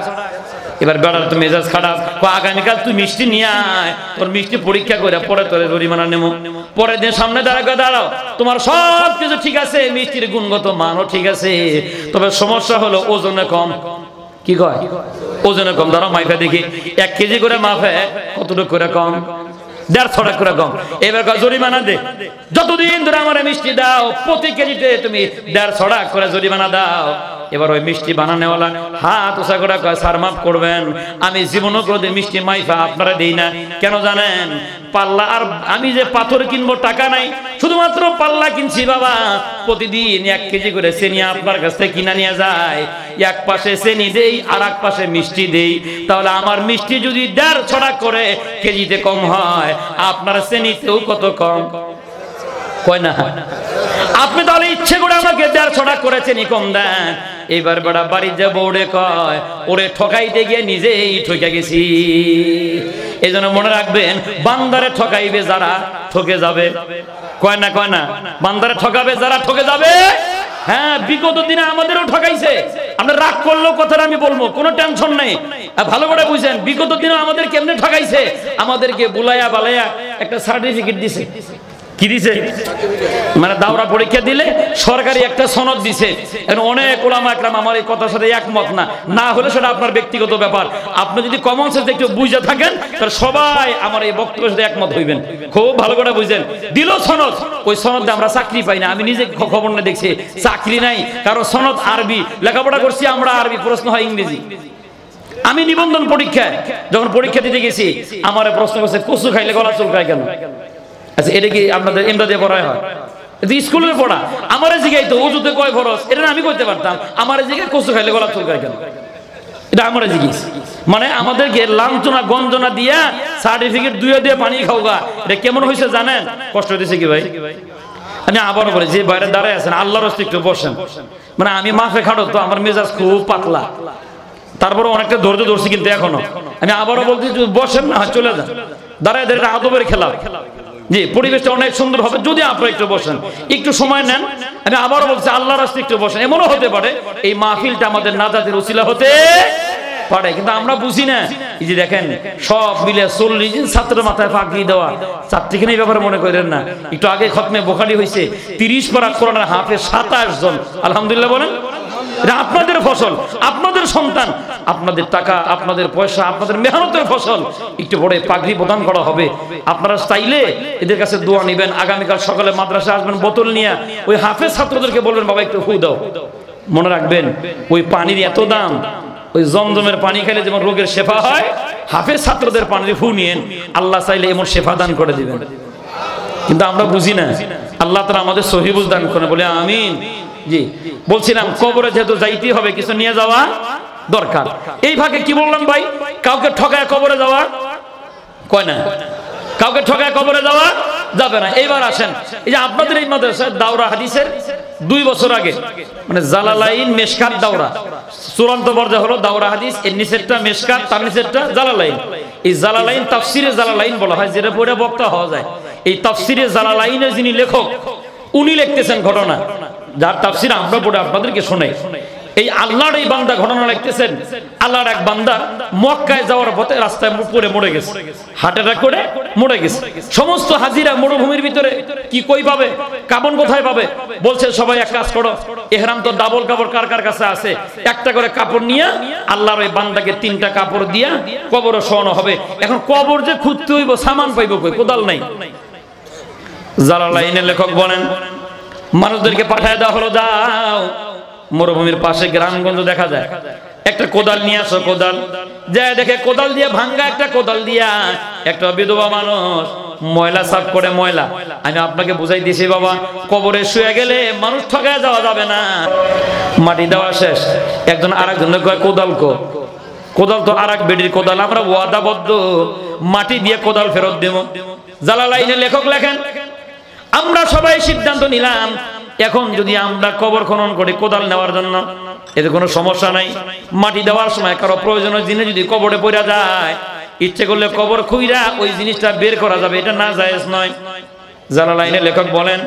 S1: এবার বেড়ার তো মেজাজ খারাপ, আগামীকাল তুই মিষ্টি নিয়ে আয়, তোর মিষ্টি পরীক্ষা করে পরে তোর জরিমানা নেবো। পরের দিন সামনে দাঁড়াও, তোমার সব কিছু ঠিক আছে, মিষ্টির গুণগত মানও ঠিক আছে, তবে সমস্যা হলো ওজনে কম। কি কয়? ওজনে কম। ধরো মাইফে দেখি 1 কেজি করে মাফে কতটুকু করে কম? 150 টাকা করে কম। এবার জরিমানা দে, যতদিন ধরে আমার মিষ্টি দাও প্রতি কেজিতে তুমি 150 টাকা করে জরিমানা দাও। এবার ওই মিষ্টি বানানোওয়ালা হাত উঁচা করে কয় স্যার মাফ করবেন, আমি জীবনও কোনোদিন মিষ্টি মাইফা আপনারা দেই না। কেন জানেন? পাল্লা, আর আমি যে পাথর কিনবো টাকা নাই, শুধুমাত্র পাল্লা কিনছি বাবা। প্রতিদিন 1 কেজি করে চেনি আপনার কাছ থেকে কিনা নিয়ে যায়, এক পাশে চেনি দেই আর এক পাশে মিষ্টি দেই। তাহলে আমার মিষ্টি যদি 150 টাকা করে কেজিতে কম হয়, আপনার চেনিতেও কত কম? কয় না? আপনি তাহলে ইচ্ছে করে আমাকে 150 টাকা করে চেনি কম দেন, এইবার বেড়া বাড়ি যা বউরে কয় ওরে ঠকাইতে গিয়ে নিজেই ঠকে গেছি। এই জন্য মনে রাখবেন, বান্দারে ঠকাইবে যারা ঠকে যাবে। কয় না বান্দারে ঠকাবে যারা ঠকে যাবে। হ্যাঁ, বিগত দিনে আমাদেরও ঠকাইছে। আপনার রাগ করলেও কথাটা আমি বলবো, কোনো টেনশন নেই, ভালো করে বুঝেন। বিগত দিনে আমাদের কেমনে ঠকাইছে, আমাদেরকে বুলাইয়া বালাইয়া একটা সার্টিফিকেট দিছে। কি দিছে? মানে দাওরা পরীক্ষা দিলে সরকারি একটা সনদ দিছে। অনেক ওলামা একরাম আমার এই কথার সাথে একমত না হলে সেটা আপনার ব্যক্তিগত ব্যাপার। আপনি যদি কমন সেন্স একটু বুঝে থাকেন তাহলে সবাই আমার এই বক্তব্যের সাথে একমত হইবেন। খুব ভালো করে বুঝেন। দিল সনদ, ওই সনদে আমরা চাকরি পাই না। আমি নিজে খবর না দেখছি, চাকরি নাই কারো। সনদ আরবি, লেখাপড়া করছি আমরা আরবি, প্রশ্ন হয় ইংরেজি। আমি নিবন্ধন পরীক্ষায় যখন পরীক্ষা দিতে গেছি, আমার প্রশ্ন করছে কচু খাইলে গলা চুলকায় কেন? আচ্ছা, এটা কি আপনাদের এমরা দিয়ে পড়ায় হয়? স্কুলের পড়া। আমার জিগাইতো ওজুতে কয় ফরজ, এটা আমি করতে পারতাম। আমার জিগায় কচু খাইলে গলা চুলকায় কেন? এটা আমার জিজ্ঞেস। মানে আমাদেরকে লাঞ্ছনা গঞ্জনা দিয়া সার্টিফিকেট দিয়ে পানি খাওয়া, এটা কেমন হয়েছে জানেন? কষ্ট হইতেছে কি ভাই? আমি আবারও বলি, যে বাইরে দাঁড়ায় আছেন আল্লাহর রাস্তায় একটু বসেন। মানে আমি মাফে খাটো তো, আমার মেজাজ খুব পাতলা, তারপরে অনেকটা ধৈর্য ধরছি, কিন্তু এখনো আমি আবারও বলছি বসেন না, চলে যান। দাঁড়ায় দাঁড়িয়ে আদবের খেলা। জি, পরিবেশটা অনেক সুন্দর হবে যদি আপনারা একটু বসেন, একটু সময় নেন। আমি আবারও বলছি আল্লাহর রাস্তায় একটু বসেন। এমনও হতে পারে এই মাহফিলটা আমাদের নাজাতের উসিলা হতে পারে, কিন্তু আমরা বুঝি না। এই যে দেখেন, সব মিলে 40 জন ছাত্রের মাথায় পাগড়ি দেওয়া। ছাত্রীখানে এই ব্যাপারে মনে করেন না। একটু আগে খতমে বুখারী হয়েছে, 30 পারা কোরআনের হাফেজ 27 জন। আলহামদুলিল্লাহ বলেন। এটা আপনাদের ফসল, আপনাদের সন্তান, আপনাদের টাকা, আপনাদের পয়সা, আপনাদের মেহনতের ফসল। একটু বড় পাগড়ি প্রদান করা হবে। আপনারা চাইলে এদের কাছে দোয়া নেবেন। আগামীকাল সকালে মাদ্রাসা আসবেন বোতল নিয়ে, ওই হাফেজ ছাত্রদেরকে বলবেন বাবা একটু ফু দাও। মনে রাখবেন, ওই পানির এত দাম, ওই জমজমের পানি খেলে যেমন রোগের শেফা হয়, হাফেজ ছাত্রদের পানির ফু নিয়েন, আল্লাহ চাইলে এমন শেফা দান করে দিবেন। কিন্তু আমরা বুঝি না। আল্লাহ তাআলা আমাদের সহি বুঝ দান করে, বলে আমিন। জি, বলছিলাম কবরে যেহেতু যাইতে হবে, কিছু নিয়ে যাওয়া দরকার। এই ভাগে কি বললাম ভাই, কাউকে ঠকায় কবরে যাওয়া কয় না, কাউকে ঠকায় কবরে যাওয়া যাবে না। এইবার আসেন, এই যে আপনাদের এই মাদ্রাসায় দাওরা হাদিসের 2 বছর আগে, মানে জালালাইন মেশকাত দাওরা, চূড়ান্ত পর্যায়ে হলো দাওরা হাদিস। এর নিচেরটা মেশকাত, তার নিচেরটা জালালাইন। এই জালালাইন তাফসিরে জালালাইন বলা হয়, যেটা পড়ে বক্তা হওয়া যায়। এই তাফসিরে জালালাইনের যিনি লেখক, উনি লিখতেছেন ঘটনা, যার তাফসির আমরা পড়ে আপনাদেরকে শোনাই। এই আল্লাহর এই বান্দা ঘটনা লিখতেছেন। আল্লাহর এক বান্দা মক্কায় যাওয়ার পথে রাস্তায় পড়ে মরে গেছে, হার্ট অ্যাটাক করে মরে গেছে। সমস্ত হাজিরা মরুভূমির ভিতরে কি কই পাবে, কাপড় কোথায় পাবে? বলছে সবাই এক কাজ করো, ইহরাম তো ডাবল কাপড় কার কার কাছে আছে, একটা করে কাপড় নিয়ে আল্লাহর ওই বান্দাকে 3টা কাপড় দিয়া কবরে শোয়ানো হবে। এখন কবর যে খুঁজতে হইব, সামান পাইব কই? কোদাল নাই। জালালাইনের লেখক বলেন, মানুষদেরকে পাঠায় দেওয়া হলো, যাও মরুভূমির পাশে গ্রামগঞ্জ দেখা যায়, একটা কোদাল নিয়ে আসো। কোদাল যায়, দেখে কোদাল দিয়ে ভাঙ্গা একটা কোদাল দিয়া একটা বিধবা মানুষ ময়লা সাফ করে। ময়লা আমি আপনাকে বুঝাই দিয়েছি বাবা, কবরে শুয়ে গেলে মানুষ ঠকায় যাওয়া যাবে না। মাটি দেওয়া শেষ, একজন আরেকজনের কয় কোদাল কো? কোদাল তো আরেক বেডির কোদাল, আমরা ওয়াদাবদ্ধ মাটি দিয়ে কোদাল ফেরত দেব। জালালাইনের লেখক লেখেন, আমরা সবাই সিদ্ধান্ত নিলাম, এখন যদি আমরা কবর খনন করি কোদাল নেওয়ার জন্য, এতে কোনো সমস্যা নাই। মাটি দেওয়ার সময় কারো প্রয়োজনীয় জিনিস যদি কবরে পড়া যায়, ইচ্ছে করলে কবর খুইরা ওই জিনিসটা বের করা যাবে, এটা না জায়েজ নয়। জালালাইনের লেখক বলেন,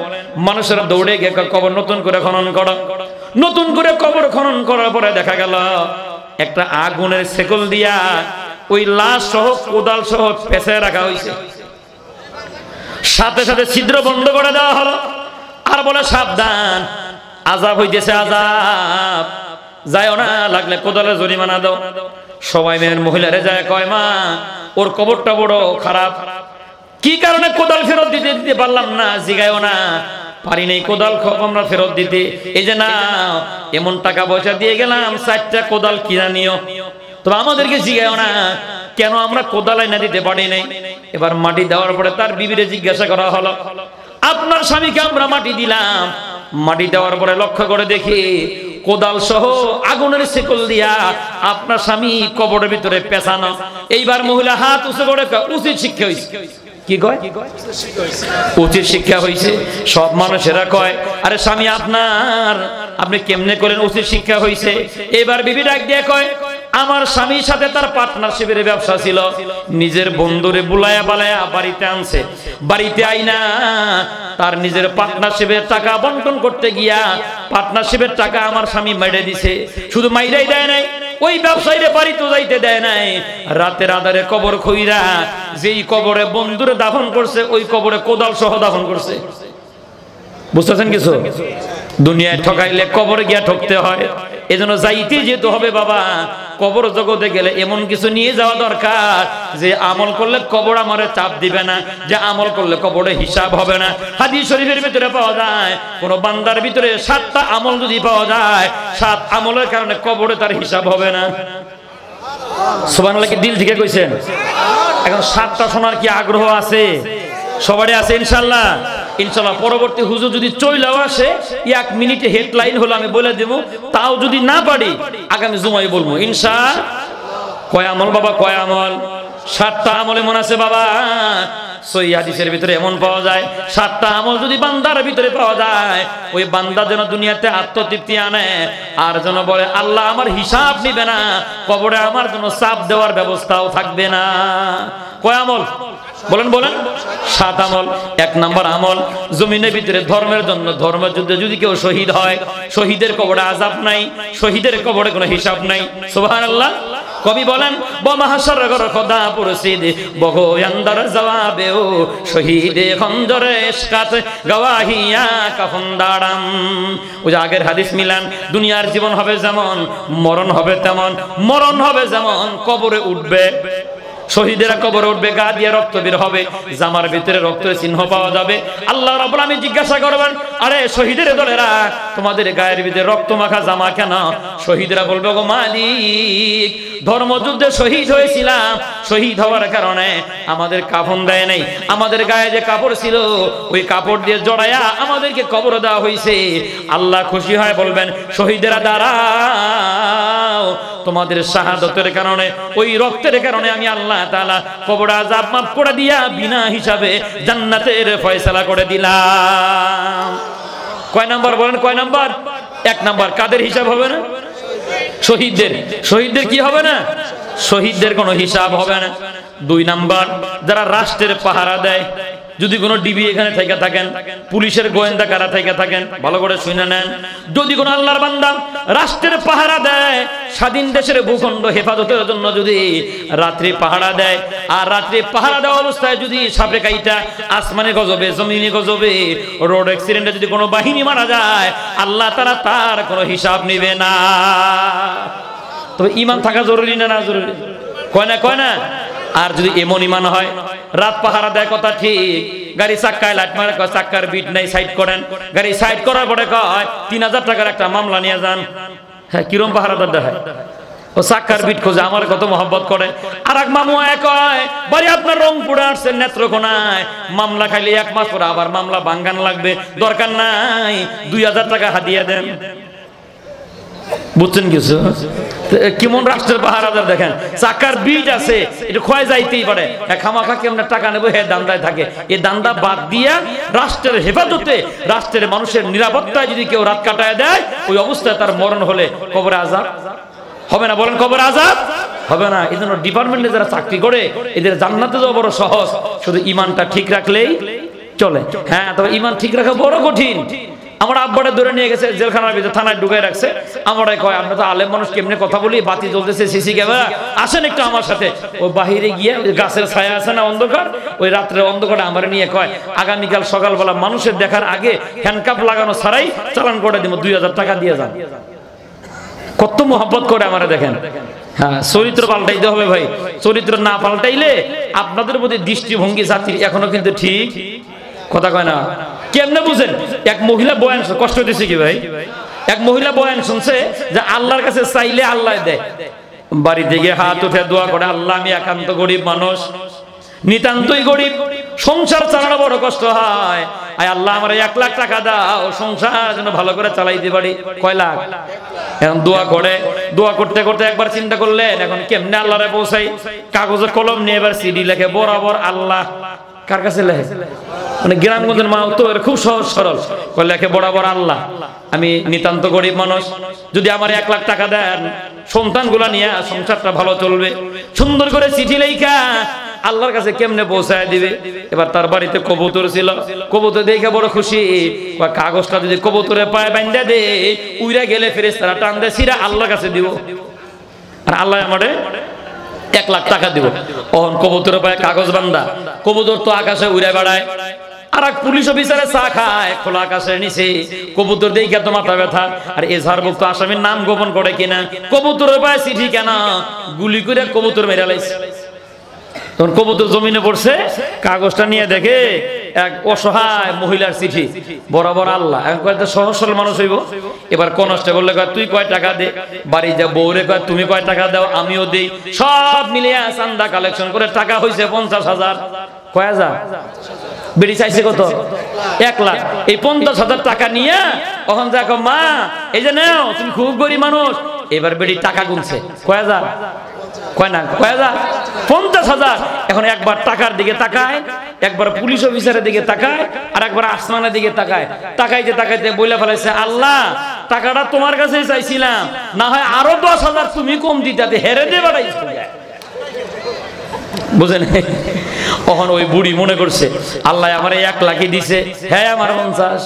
S1: মানুষেরা দৌড়ে গিয়ে কবর নতুন করে খনন করো। নতুন করে কবর খনন করার পরে দেখা গেল একটা আগুনের শেকল দিয়া ওই লাশ সহ কোদাল সহ পেঁচায় রাখা হয়েছে। সাথে সাথে ছিদ্র বন্ধ করে দেওয়া হলো, আর বলে সাবধান, আযাব হইতেছে, আযাব, যায়ও না, লাগলে কোদালে জরিমানা দাও। সবাই মেয়ের মহিলারে যায়, কয় মা ওর কবরটা বড় খারাপ, কি কারণে কোদাল ফেরত দিতে পারলাম না? জিগায়ও না, পারি নাই কোদাল আমরা ফেরত দিতে। এই যে না, এমন টাকা পয়সা দিয়ে গেলাম, 4টা কোদাল কিনা নিও। তবে আমাদেরকে জিগায়ও না কেন আমরা কোদাল এনে দিতে পারি নাই। এবার মাটি দেওয়ার পরে তার বিবিরে জিজ্ঞাসা করা হলো, আপনার স্বামীকে আমরা মাটি দিলাম, মাটি দেওয়ার পরে লক্ষ্য করে দেখি কোদাল সহ আগুনের শেকল দিয়া আপনার স্বামী কবরের ভিতরে পেছানো। এইবার মহিলা হাত উঁচু করে উচিত শিক্ষা হয়েছে। কি কয়? উচিত শিক্ষা হয়েছে। সব মানুষেরা কয় আরে স্বামী আপনি কেমনে করেন, উচিত শিক্ষা হইছে। এবার বিবি ডাক দিয়ে কয়, আমার স্বামীর সাথে তার পার্টনারশিপের ব্যবসা ছিল, নিজের বন্ধুরে বুলায়া বালায়া বাড়িতে আনছে, বাড়িতে আইনা তার নিজের পার্টনারশিপের টাকা বন্টন করতে গিয়া পার্টনারশিপের টাকা আমার স্বামী মেরে দিছে। শুধু মাইরাই দেয় নাই, ওই ব্যবসায়ীরে বাড়ি তো যাইতে দেয় নাই, রাতের আধারে কবর খুইরা যেই কবরে বন্ধুরে দাফন করছে ওই কবরে কোদাল সহ দাফন করছে। বুঝতেছেন কিছু? দুনিয়ায় ঠকাইলে কবরে গিয়া ঠকতে হয়, এজন্য যাইতে যেতে হবে বাবা। কবর জগতে গেলে এমন কিছু নিয়ে যাওয়া দরকার যে আমল করলে কবর আমারে চাপ দিবে না, যে আমল করলে কবরে হিসাব হবে না। হাদিস শরীফের ভিতরে পাওয়া যায়, কোন বান্দার ভিতরে 7টা আমল যদি পাওয়া যায়, 7 আমলের কারণে কবরে তার হিসাব হবে না। সুবহানাল্লাহ, কি দিল থেকে কইছেন? এখন 7টা শোনার কি আগ্রহ আছে? সবারই আছে ইনশাআল্লাহ। ইনশাআল্লাহ পরবর্তী হুজুর যদি চইলাও আসে 1 মিনিটে হেডলাইন হলো আমি বলে দেব, তাও যদি না পারি আগামী জুমায় বলবো ইনশাআল্লাহ। কয় আমল বাবা, কয় আমল? 7টা আমলে মনে আছে বাবা। সহিহ হাদিসের ভিতরে এমন পাওয়া যায়, 7টা আমল যদি বান্দার ভিতরে পাওয়া যায়, ওই বান্দা যেন দুনিয়াতে আত্মতৃপ্তি আনে, আর যেন বলে আল্লাহ আমার হিসাব নিবে না, কবরে আমার জন্য চাপ দেওয়ার ব্যবস্থাও থাকবে না। কয় আমল বলেন? 7 আমল। 1 নাম্বার আমল, জমিনের ভিতরে ধর্মের জন্য ধর্মযুদ্ধে যদি কেউ শহীদ হয়, শহীদের কবরে আযাব নাই, শহীদের কবরে কোনো হিসাব নাই। সুবহানাল্লাহ। কবি বলেন, বমাহাশর গর খোদা পুরসিদ বগো আন্দার জবাবেও শহীদে খঞ্জরে ইশকাত গওয়াহিয়া কাফন দাড়াম। ওই আগের হাদিস মিলান, দুনিয়ার জীবন হবে যেমন, মরণ হবে তেমন। মরণ হবে যেমন, কবরে উঠবে, শহীদেরা কবরে উঠবে, গা দিয়ে রক্ত বের হবে, জামার ভিতরে রক্তের চিহ্ন পাওয়া যাবে। আল্লাহ রাব্বুল আলামিন জিজ্ঞাসা করবেন, আরে শহীদের দলেরা তোমাদের গায়ের ভিতরে রক্ত মাখা জামা কেন? শহীদরা বলবে, গো মালিক, ধর্মযুদ্ধে শহীদ হয়েছিলাম, শহীদ হওয়ার কারণে আমাদের কাফন দেয় নাই, আমাদের গায়ে যে কাপড় ছিল ওই কাপড় দিয়ে জড়ায়া আমাদেরকে কবর দেওয়া হয়েছে। আল্লাহ খুশি হয় বলবেন, শহীদেরা দাঁড়াও, তোমাদের শাহাদতের কারণে, ওই রক্তের কারণে আমি আল্লাহ তাআলা কবর আযাব মাফ করে দিয়া বিনা হিসাবে জান্নাতের ফয়সালা করে দিলাম। কয় নাম্বার বলেন? কয় নাম্বার? 1 নাম্বার, কাদের হিসাব হবে না? শহীদদের। শহীদদের কি হবে না? শহীদদের কোনো হিসাব হবে না। 2 নাম্বার, যারা রাষ্ট্রের পাহারা দেয়, যদি কোনো ডিবি এখানে থেকে থাকেন, পুলিশের গোয়েন্দা কারা থেকে থাকেন, ভালো করে শুনে নেন। যদি কোনো আল্লাহর বান্দা রাষ্ট্রের পাহারা দেয়, স্বাধীন দেশের ভূখণ্ড হেফাজতের জন্য যদি রাত্রি পাহারা দেয়, আর রাত্রি পাহারা দেওয়া অবস্থায় যদি সাপে কাইটা আসমানে গজবে, জমিনে গজবে, রোড অ্যাক্সিডেন্টে যদি কোনো বাহিনী মারা যায়, আল্লাহ তাআলা তার কোনো হিসাব নেবে না। তবে ঈমান থাকা জরুরি না? না জরুরি? কয় না? কয় না? আর যদি এমন ঈমান হয়, রাত পাহারা দেয়, কথা ঠিক, গাড়ি চাক্কায় লাইট মারে, কয় চাক্কার বিট নাই, সাইড করেন। গাড়ি সাইড করার পরে কয় 3000 টাকার একটা মামলা নিয়ে যান। হ্যাঁ, কিরম পাহারাদার দেখায়? ও চাক্কার বিট খোঁজে, আমার কত মহব্বত করে। আর এক মামু কয়, বাড়ি আপনার রংপুরে আসছেন নেত্রকোনায়, মামলা খাইলে 1 মাস পরে আবার মামলা ভাঙ্গান লাগবে, দরকার নাই, 2000 টাকা হাদিয়া দেন। বুঝছেন কিছু? কেমন রাষ্ট্রের পাহারাদার দেখেন, চাকার বিট আছে, এটা ক্ষয় যাইতেই পারে, খামাখা কেমন টাকা নেবো, হে দান্দায় থাকে। এই দান্দা বাদ দিয়া রাষ্ট্রের হেফাজতে, রাষ্ট্রের মানুষের নিরাপত্তায় যদি কেউ রাত কাটায় দেয়, ওই অবস্থায় তার মরণ হলে কবরে আযাব হবে না? বলেন, কবরে আযাব হবে না? এই জন্য ডিপার্টমেন্টে যারা চাকরি করে এদের জান্নাতে যাওয়া বড় সহজ, শুধু ঈমানটা ঠিক রাখলেই চলে। হ্যাঁ, তবে ঈমান ঠিক রাখা বড় কঠিন। আমার আব্বাটা ধরে নিয়ে গেছে জেলখানার ভিতরে, থানায় ঢুকাই রাখছে। আমারই কয়, আমরা তো আলেম মানুষ, কেমনে কথা বলি, বাতি জ্বলতেছে, সিসি ক্যামেরা, আসেন একটু আমার সাথে। ওই বাহিরে গিয়ে গাছের ছায়া আছে না, অন্ধকার, ওই রাত্রে অন্ধকারে আমার নিয়ে কয়, আগামীকাল সকালবেলা মানুষের দেখার আগে হ্যান্ডকাপ লাগানো ছাড়াই চালান করে দিব, 2000 টাকা দিয়ে যান। কত মোহাব্বত করে আমারে দেখেন। হ্যাঁ, চরিত্র পাল্টাইতে হবে ভাই, চরিত্র না পাল্টাইলে আপনাদের প্রতি দৃষ্টিভঙ্গি জাতির এখনো কিন্তু ঠিক কথা কয় না। কেমনে বুঝেন? এক মহিলা বয়ান, কষ্ট হইতেছে কি ভাই? এক মহিলা বয়ান শুনছে যে আল্লাহর কাছে চাইলে আল্লাহ দেয়। বাড়িতে গিয়ে হাত উঠে দোয়া করে, আল্লাহ আমি একান্ত গরিব মানুষ, নিতান্তই গরিব, সংসার চালানো বড় কষ্ট হয়, আয় আল্লাহ আমার 1 লাখ টাকা দাও, সংসার যেন ভালো করে চালাইতে পারি। কয় লাখ? এখন দোয়া করে, দোয়া করতে করতে একবার চিন্তা করলেন, এখন কেমনে আল্লাহরে পৌঁছাই? কাগজে কলম নিয়ে এবার সিডি লেখে, বরাবর আল্লাহ কার কাছে লেখে? মানে গ্রামগঞ্জের মা তো খুব সহজ সরল, লেখে বরাবর আল্লাহ আমি নিতান্ত গরিব মানুষ, যদি আমার 1 লাখ টাকা দেন সন্তানগুলা নিয়ে সংসারটা ভালো চলবে। সুন্দর করে চিঠি লেখা আল্লাহর কাছে কেমনে পৌঁছায় দিবে। এবার তার বাড়িতে কবুতর ছিল, কবুতর দেখে বড় খুশি, কাগজটা যদি কবুতরের পায়ে বান্ধা দে উইরা গেলে ফেরেশতারা টান দে সিরা আল্লাহর কাছে দিব, আর আল্লাহ আমারে 1 লাখ টাকা দিব। ওহন কবুতরের পায়ে কাগজ বান্ধা, কবুতর তো আকাশে উড়ে বেড়ায়। আর এক পুলিশ অফিসারে চা খায় খোলা আকাশের নিচে, কবুতর দেখে তো মাথা ব্যথা, আর এজাহারভুক্ত আসামির নাম গোপন করে কিনা, কবুতরের পায়ে চিঠি কেন, গুলি করে কবুতর মেরে লাইছে। তখন কবুতর জমিনে পড়ছে, কাগজটা নিয়ে দেখে এক অসহায় মহিলার চিঠি, বরাবর আল্লাহ। এখন কয়েকটা সহজ সরল মানুষ হইব। এবার কনস্টেবল বললে তুই কয় টাকা দে, বাড়ি যা বউরে কয় তুমি কয় টাকা দাও, আমিও দেই, সব মিলিয়ে চান্দা কালেকশন করে টাকা হয়েছে 50,000। কয় হাজার? বেড়ি চাইছে কত? 1 লাখ। এই 50,000 টাকা নিয়ে তখন দেখো মা এই যে নাও, তুমি খুব গরিব মানুষ। এবার বেড়ি টাকা গুনছে, কয় হাজার? কয় না, কয় হাজার? 50,000। এখন একবার টাকার দিকে তাকায়, একবার পুলিশ অফিসারের দিকে তাকায়, আর একবার আসমানের দিকে তাকায়। তাকাইতে তাকাইতে বলে ফেলাইছে আল্লাহ টাকাটা তোমার কাছেই চাইছিলাম, না হয় আরো 10,000 তুমি কম দিতে, হেরে দিয়ে বাড়াইছো। বুঝেন? তখন ওই বুড়ি মনে করছে আল্লাহ আমার 1 লাখই দিছে, হ্যাঁ আমার 50।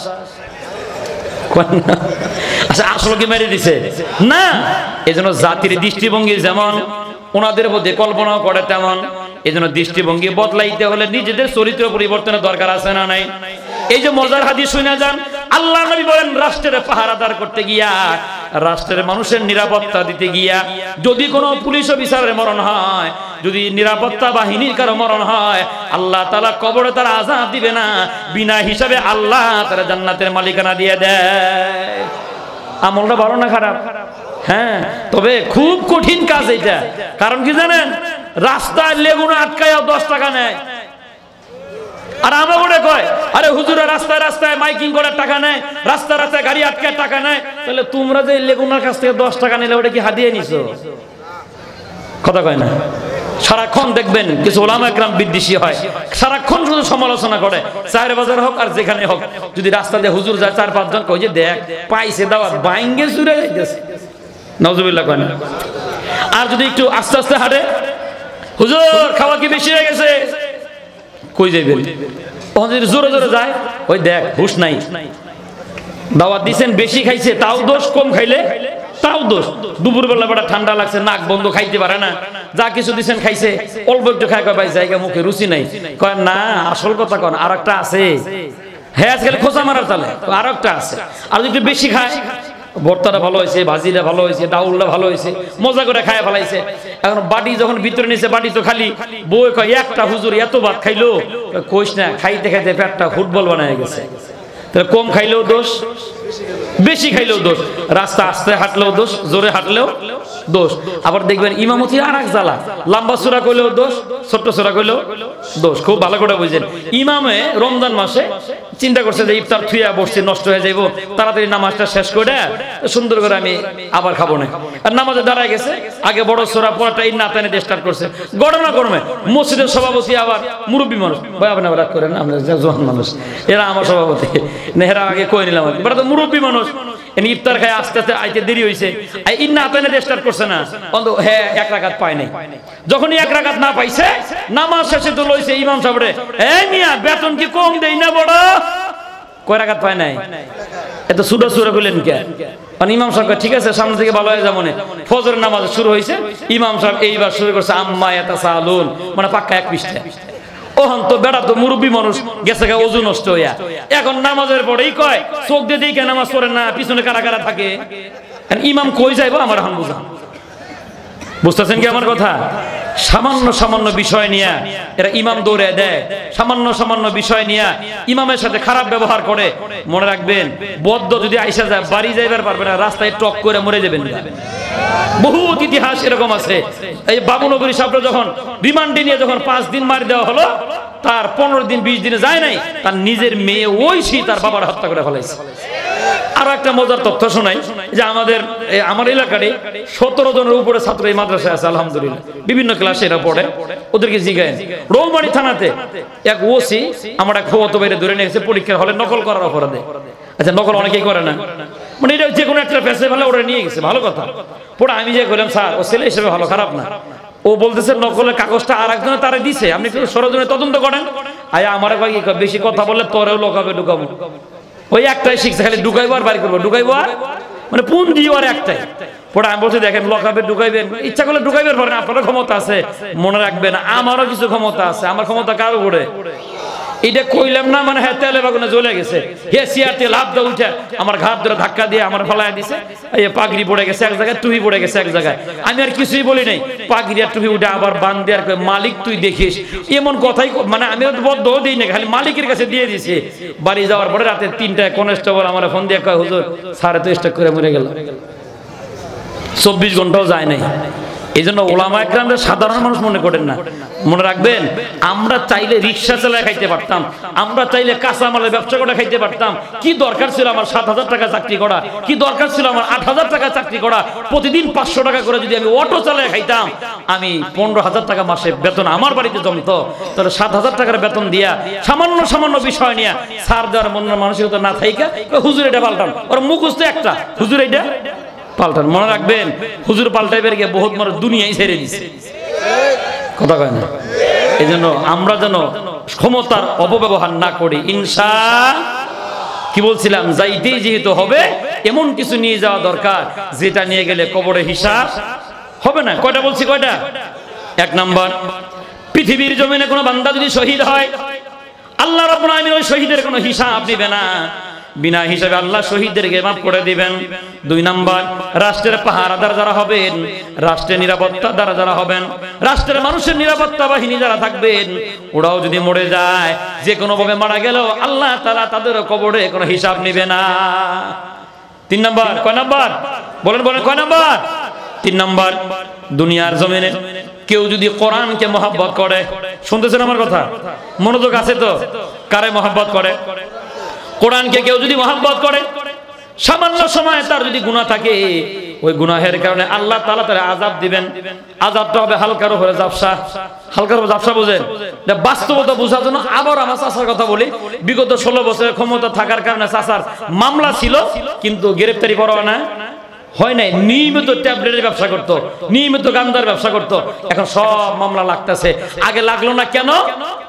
S1: আচ্ছা আসলে কি মেরে দিছে না? এজন্য জাতির দৃষ্টিভঙ্গি যেমন ওনাদের মধ্যে কল্পনা করে তেমন, এজন্য দৃষ্টিভঙ্গি বদলাইতে হলে নিজেদের চরিত্র পরিবর্তনের দরকার আছে না নাই? এই যে মজার হাদিস শুনে যান, আল্লাহ নবী বলেন রাষ্ট্রের পাহারাদার করতে গিয়া, রাষ্ট্রের মানুষের নিরাপত্তা দিতে গিয়া যদি কোনো পুলিশ অফিসারের মরণ হয়, যদি নিরাপত্তা বাহিনীর কারো মরণ হয়, আল্লাহ তাআলা কবরে তার আযাব দিবে না, বিনা হিসাবে আল্লাহ তার জান্নাতের মালিকানা দিয়ে দেয়। আমলটা ভালো না খারাপ? হ্যাঁ, তবে খুব কঠিন কাজ এটা। কারণ কি জানেন? রাস্তায় লেগুনা আটকায় 10 টাকা নেয়, আর আমরা বলে কয় আরে হুজুরা রাস্তায় রাস্তায় মাইকিং করার টাকা নেয়, রাস্তায় রাস্তায় গাড়ি আটকায় টাকা নেয়। তাহলে তোমরা যে লেগুনার কাছ থেকে 10 টাকা নিলে ওটা কি হাদিয়ে নিছো? কথা কয় না? সারাক্ষণ দেখবেন কিছু ওলামা একরাম বিদ্বেষী হয়, সারাক্ষণ শুধু সমালোচনা করে, চায়ের বাজার হোক আর যেখানে হোক। যদি রাস্তা দিয়ে হুজুর যায় 4-5 জন কই যে দেখ পাইছে দাওয়াত, বাইঙ্গে চুরে যাইতেছে, নাউজুবিল্লাহ কয় না? আর যদি একটু আস্তে আস্তে হাঁটে, হুজুর খাওয়া কি বেশি হয়ে গেছে, কই যাইবেন? তখন যদি জোরে জোরে যায়, ওই দেখ হুশ নাই, দাওয়াত দিছেন বেশি খাইছে তাও দোষ, কম খাইলে তাও দোষ। দুপুরবেলা বড় ঠান্ডা লাগছে, নাক বন্ধ, খাইতে পারে না, যা কিছু দিছেন খাইছে, অল্প একটু খায়, কয় ভাই জায়গা মুখে রুচি নাই। কয় না আসল কথা কন, আর একটা আছে। হ্যাঁ আজকাল খোঁচা মারার তালে আর একটা আছে। আর যদি বেশি খায়, ভর্তাটা ভালো হয়েছে, ভাজিটা ভালো হয়েছে, ডাউলটা ভালো হয়েছে, মজা করে খায় ফেলাইছে। এখন বাটি যখন ভিতরে নিছে, বাটি তো খালি। বই কয় একটা হুজুর এত ভাত খাইলো, কইস না, খাইতে খাইতে পেটটা ফুটবল বানায় গেছে। তাহলে কম খাইলেও দোষ, বেশি খাইলেও দোষ, রাস্তা আস্তে হাঁটলেও দোষ, জোরে হাঁটলেও দোষ। আবার দেখবেন ইমামতি আর এক জ্বালা, লম্বা সূরা কইলেও দোষ, ছোট্ট সূরা কইলেও দোষ। খুব ভালো করে বুঝেন, ইমামে রমজান মাসে চিন্তা করছে যে ইফতার থুইয়া বসছে, নষ্ট হয়ে যাইব, তাড়াতাড়ি নামাজটা শেষ করে সুন্দর করে আমি আবার খাবো না। আর নামাজে দাঁড়ায় গেছে, আগে বড় সূরা পড়াটা ইন্না তানে স্টার্ট করছে। ঘটনা ক্রমে মসজিদের সভাপতি আবার মুরব্বী মানুষ, ভাই আপনি রাগ করেন না, আমরা জোয়ান মানুষ, এরা আমার সভাপতি, নেহরা আগে কই নিলাম, এবার তো মুরব্বী মানুষ, ইফতার খায় আস্তে আস্তে আইতে দেরি হয়েছে, ইন্না তানে স্টার্ট করছে না, হ্যাঁ 1 রাকাত পায় নাই। যখনই 1 রাকাত না পাইছে, নামাজ শেষে তো লইছে ইমাম সাহেবরে, এই মিয়া বেতন কি কম দেই না বড়? কয় রাকাত পায় নাই? এত সুরা সুরা কইলেন কে? ইমাম সাহেব ঠিক আছে সামনে থেকে ভালো হয়ে যাবো না। ফজরের নামাজ শুরু হয়েছে, ইমাম সাহেব এইবার শুরু করছে আম্মা ইয়াতাসালুন, মানে পাক্কা 1 পৃষ্ঠা। ওহন তো বেড়া তো মুরব্বী মানুষ গেছে গা ওযু নষ্ট হইয়া, এখন নামাজের পরেই কয় চোখ দিয়ে দিই কেন নামাজ পড়েন না, পিছনে কারা কারা থাকে, ইমাম কই যাইবো আমার এখন বুঝান। বুঝতেছেন কি আমার কথা? সামান্য সামান্য বিষয় নিয়ে এরা ইমাম দৌড়ে দেয়, সামান্য সামান্য বিষয় নিয়ে ইমামের সাথে খারাপ ব্যবহার করে। মনে রাখবেন, বদ্ধ যদি আইসা যায় বাড়ি যাইবার পারবে না, রাস্তায় টক করে মরে যাবেন। বহুত ইতিহাস এরকম আছে। এই বাবুনগরী সাহেব যখন রিমান্ডে নিয়ে যখন 5 দিন মারি দেওয়া হলো, তার 15 দিন 20 দিনে যায় নাই, তার নিজের মেয়ে ঐশী তার বাবার হত্যা করে ফেলাইছে। আরো একটা মজার তথ্য শোনাই যে আমার এলাকারে 17 জনের উপরে ছাত্র এই মাদ্রাসায় আছে আলহামদুলিল্লাহ, বিভিন্ন ক্লাসে এরা পড়ে। ওদেরকে জিজ্ঞাসা, রৌমারী থানাতে এক ওসি আমার এক ফুফাতো ভাইরে ধরে নিয়ে গেছে পরীক্ষার হলে নকল করার অপরাধে। আচ্ছা, নকল অনেকেই করে না, মানে এটা যে কোনো একটা পেশে ফেলে ওরা নিয়ে গেছে, ভালো কথা। পরে আমি যে বললাম স্যার ও ছেলে হিসেবে ভালো, খারাপ না। ও বলতেছে নকলের কাগজটা আর একজনে তারা দিছে, আপনি একটু সরজনে তদন্ত করেন। আয়া আমার বেশি কথা বললে তোরেও লোকাবে ঢুকাবো। ওই একটাই শিখছে, খালি ঢুকাইবো আর বাড়ি করবো, ঢুকাইবো আর মানে পুন দিয়ে আর একটাই। পরে আমি বলছি দেখেন লকাবে ঢুকাইবেন, ইচ্ছা করলে ঢুকাইবেন পারেন, আপনারও ক্ষমতা আছে, মনে রাখবেন আমারও কিছু ক্ষমতা আছে। আমার ক্ষমতা কার উপরে? এটা কইলাম না মানে হ্যাঁ তেলে বাগুনে জ্বলে গেছে, হে সিয়াতে লাভ দা উঠে আমার ঘাট ধরে ধাক্কা দিয়ে আমার ফেলায় দিছে। এই পাগড়ি পড়ে গেছে এক জায়গায়, টুপি পড়ে গেছে এক জায়গায়। আমি আর কিছুই বলি নাই, পাগড়ি আর টুপি উঠে আবার বান দিয়ে আর মালিক তুই দেখিস, এমন কথাই মানে আমি বদ্ধ দিই না, খালি মালিকের কাছে দিয়ে দিছি। বাড়ি যাওয়ার পরে রাতে 3টায় কনস্টেবল আমার ফোন দিয়ে কয় হুজুর সাড়ে তো স্ট্রোক করে মরে গেল, 24 ঘন্টাও যায় নাই। এই জন্য ওলামা একরামরা সাধারণ মানুষ মনে করেন না, মনে রাখবেন আমরা চাইলে রিক্সা চালায় খাইতে পারতাম, আমরা চাইলে কাঁচামালের ব্যবসা করে খাইতে পারতাম। কি দরকার ছিল আমার 7,000 টাকা চাকরি করা, কি দরকার ছিল আমার 8,000 টাকা চাকরি করা? প্রতিদিন 500 টাকা করে যদি আমি অটো চালায় খাইতাম, আমি 15,000 টাকা মাসে বেতন আমার বাড়িতে জমতো। তাহলে 7,000 টাকার বেতন দিয়া সামান্য সামান্য বিষয় নিয়ে ছাড় দেওয়ার মনের মানসিকতা না থাইকা হুজুর এটা পাল্টান, ওর মুখস্থ একটা হুজুর এটা পাল্টান। মনে রাখবেন হুজুর পাল্টাইবার গিয়ে বহুত মানুষ দুনিয়ায় ছেড়ে দিছে, কথা কয় না। এই জন্য আমরা যেন ক্ষমতার অপব্যবহার না করি। কি বলছিলাম, যাইতেই যেহেতু হবে এমন কিছু নিয়ে যাওয়া দরকার যেটা নিয়ে গেলে কবরে হিসাব হবে না। কয়টা বলছি, কয়টা? 1 নাম্বার, পৃথিবীর জমিনে কোনো বান্দা যদি শহীদ হয়, আল্লাহ রাব্বুল আলামিন ওই শহীদের কোনো হিসাব নেবে না, বিনা হিসাবে আল্লাহ শহীদদেরকে মাফ করে দিবেন। 2 নাম্বার, রাষ্ট্রের পাহারাদার যারা হবেন, রাষ্ট্রের নিরাপত্তাদার যারা হবেন, রাষ্ট্রের মানুষের নিরাপত্তা বাহিনী যারা থাকবেন, ওরাও যদি মরে যায়, যে কোনো ভাবে মারা গেল আল্লাহ তাআলা তাদের কবরে কোনো হিসাব নেবে না। 3 নাম্বার, কয় নাম্বার বলেন বলেন, কয় নাম্বার? 3 নাম্বার, দুনিয়ার জমিনে কেউ যদি কোরআনকে মহব্বত করে, শুনতেছেন আমার কথা? মনোযোগ আছে তো? কারে মহব্বত করে? কোরআনকে কেউ যদি মহব্বত করে, সামান্য সময় তার যদি গুনাহ থাকে, ওই গুনাহের কারণে আল্লাহ তাআলা তার আযাব দিবেন। আযাবটা হবে হালকার উপরে ঝাপসা। হালকার উপরে ঝাপসা বুঝেন? এটা বাস্তবতা বোঝার জন্য আবার আমার চাচার কথা বলি। বিগত 16 বছরের ক্ষমতা থাকার কারণে চাচার মামলা ছিল, কিন্তু গ্রেফতারি পরোয়ানা হয় নাই। নিয়মিত ট্যাবলেটের ব্যবসা করতো, নিয়মিত গান্দার ব্যবসা করতো, এখন সব মামলা লাগতেছে। আগে লাগলো না কেন?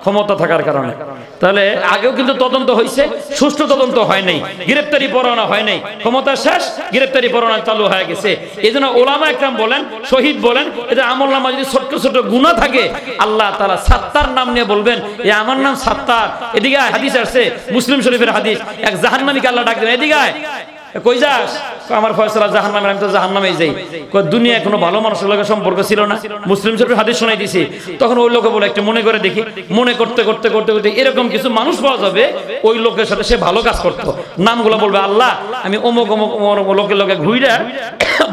S1: ক্ষমতা থাকার কারণে। তাহলে আগেও কিন্তু তদন্ত হয়েছে, সুষ্ঠু তদন্ত হয় নাই, গ্রেফতারি পরোয়ানা হয় নাই, ক্ষমতা শেষ, গ্রেফতারি পরোয়ানা চালু হয়ে গেছে। এই জন্য ওলামা একরাম বলেন, শহীদ বলেন, এদের আমল নামা যদি ছোট্ট ছোট গুনাহ থাকে, আল্লাহ তাআলা সাত্তার নাম নিয়ে বলবেন, এ আমার নাম সাত্তার। এদিকে হাদিস আসছে, মুসলিম শরীফের হাদিস, এক জাহান্নামীকে আল্লাহ ডাক দেন, এদিকে কই যাস? আমার ফয়সালা জাহান্নামে, আমি তো জাহান্নামেই যাই। দুনিয়ায় কোনো ভালো মানুষের লগে সম্পর্ক ছিল না, মুসলিম শরীফের হাদিস শোনাই দিছি। তখন ওই লোকে বলে একটু মনে করে দেখি, মনে করতে করতে করতে করতে এরকম কিছু মানুষ পাওয়া যাবে ওই লোকের সাথে সে ভালো কাজ করতো। নামগুলো বলবে, আল্লাহ আমি অমুক অমুক লোকের লোকে ঘুরে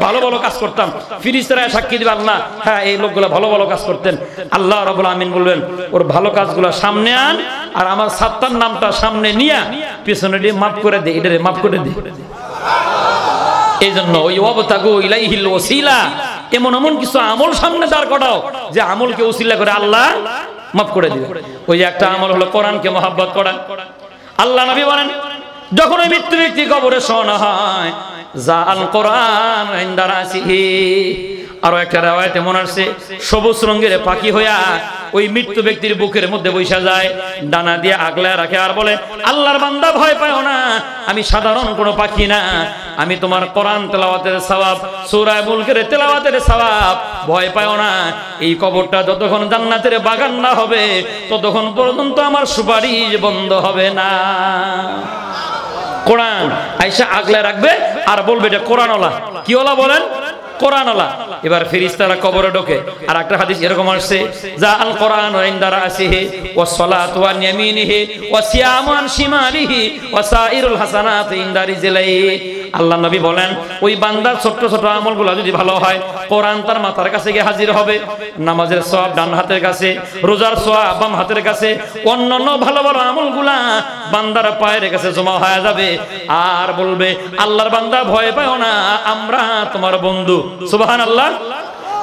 S1: ভালো ভালো কাজ করতাম। ফিরিস্তারা সাক্ষী দিবে, আল্লাহ হ্যাঁ এই লোকগুলো ভালো ভালো কাজ করতেন। আল্লাহ রাব্বুল আমিন বলবেন, ওর ভালো কাজগুলো সামনে আন, আর আমার সাত্তার নামটা সামনে নিয়ে পিছনে দিয়ে মাফ করে দে, এটারে মাফ করে দে। এই জন্য ওই ওয়াবতাগু ইলাইহিল ওসিলা, এমন এমন কিছু আমল সামনে দাঁড় করাও যে আমলকে ওসিলা করে আল্লাহ মাফ করে দিবে। ওই একটা আমল হলো কোরআনকে মহব্বত করা। আল্লাহ নবী বলেন, যখন ওই মৃত্যু ব্যক্তি কবরে শোনা হয়, যা আল কোরআন ইনদা রাসিহি, আরো একটা riwayate মনে আছে, সবুজ রঙের পাখি হইয়া ওই মৃত্যু ব্যক্তির বুকের মধ্যে বসে যায়, ডানা দিয়ে আগলায় রাখে আর বলে, আল্লাহর বান্দা ভয় পাও না, আমি সাধারণ কোনো পাখি না, আমি তোমার কোরআন তেলাওয়াতের সওয়াব, সূরা মুলকের তেলাওয়াতের সওয়াব, ভয় পাও না। এই কবরটা যতক্ষণ জান্নাতের বাগান না হবে ততক্ষণ পর্যন্ত আমার সুপারিশ বন্ধ হবে না। কোরআন আয়েশা আগলায় রাখবে আর বলবে এটা কোরআনওয়ালা। কি ওয়ালা বলেন? কোরআনওয়ালা। এবার ফেরেশতারা কবরে ঢোকে। আর একটা হাদিস এরকম আসছে, যা আল কোরআন ইনদা রাসিহি ওয়াস সালাতু আন ইয়ামিনিহি ওয়া সিয়ামু আন শিমালিহি ওয়া সাইরুল হাসানাত ইনদা রিজলিহি। আল্লাহ নবী বলেন ওই বান্দার ছোট্ট ছোট আমলগুলো যদি ভালো হয়, কোরআন তার মাথার কাছে গিয়ে হাজির হবে, নামাজের সওয়াব ডান হাতের কাছে, রোজার সওয়াব বাম হাতের কাছে, অন্যান্য ভালো ভালো আমলগুলা বান্দার পায়ের কাছে জমা হয়ে যাবে। আর বলবে আল্লাহর বান্দা ভয় পাও না, আমরা তোমার বন্ধু। সুবহানাল্লাহ।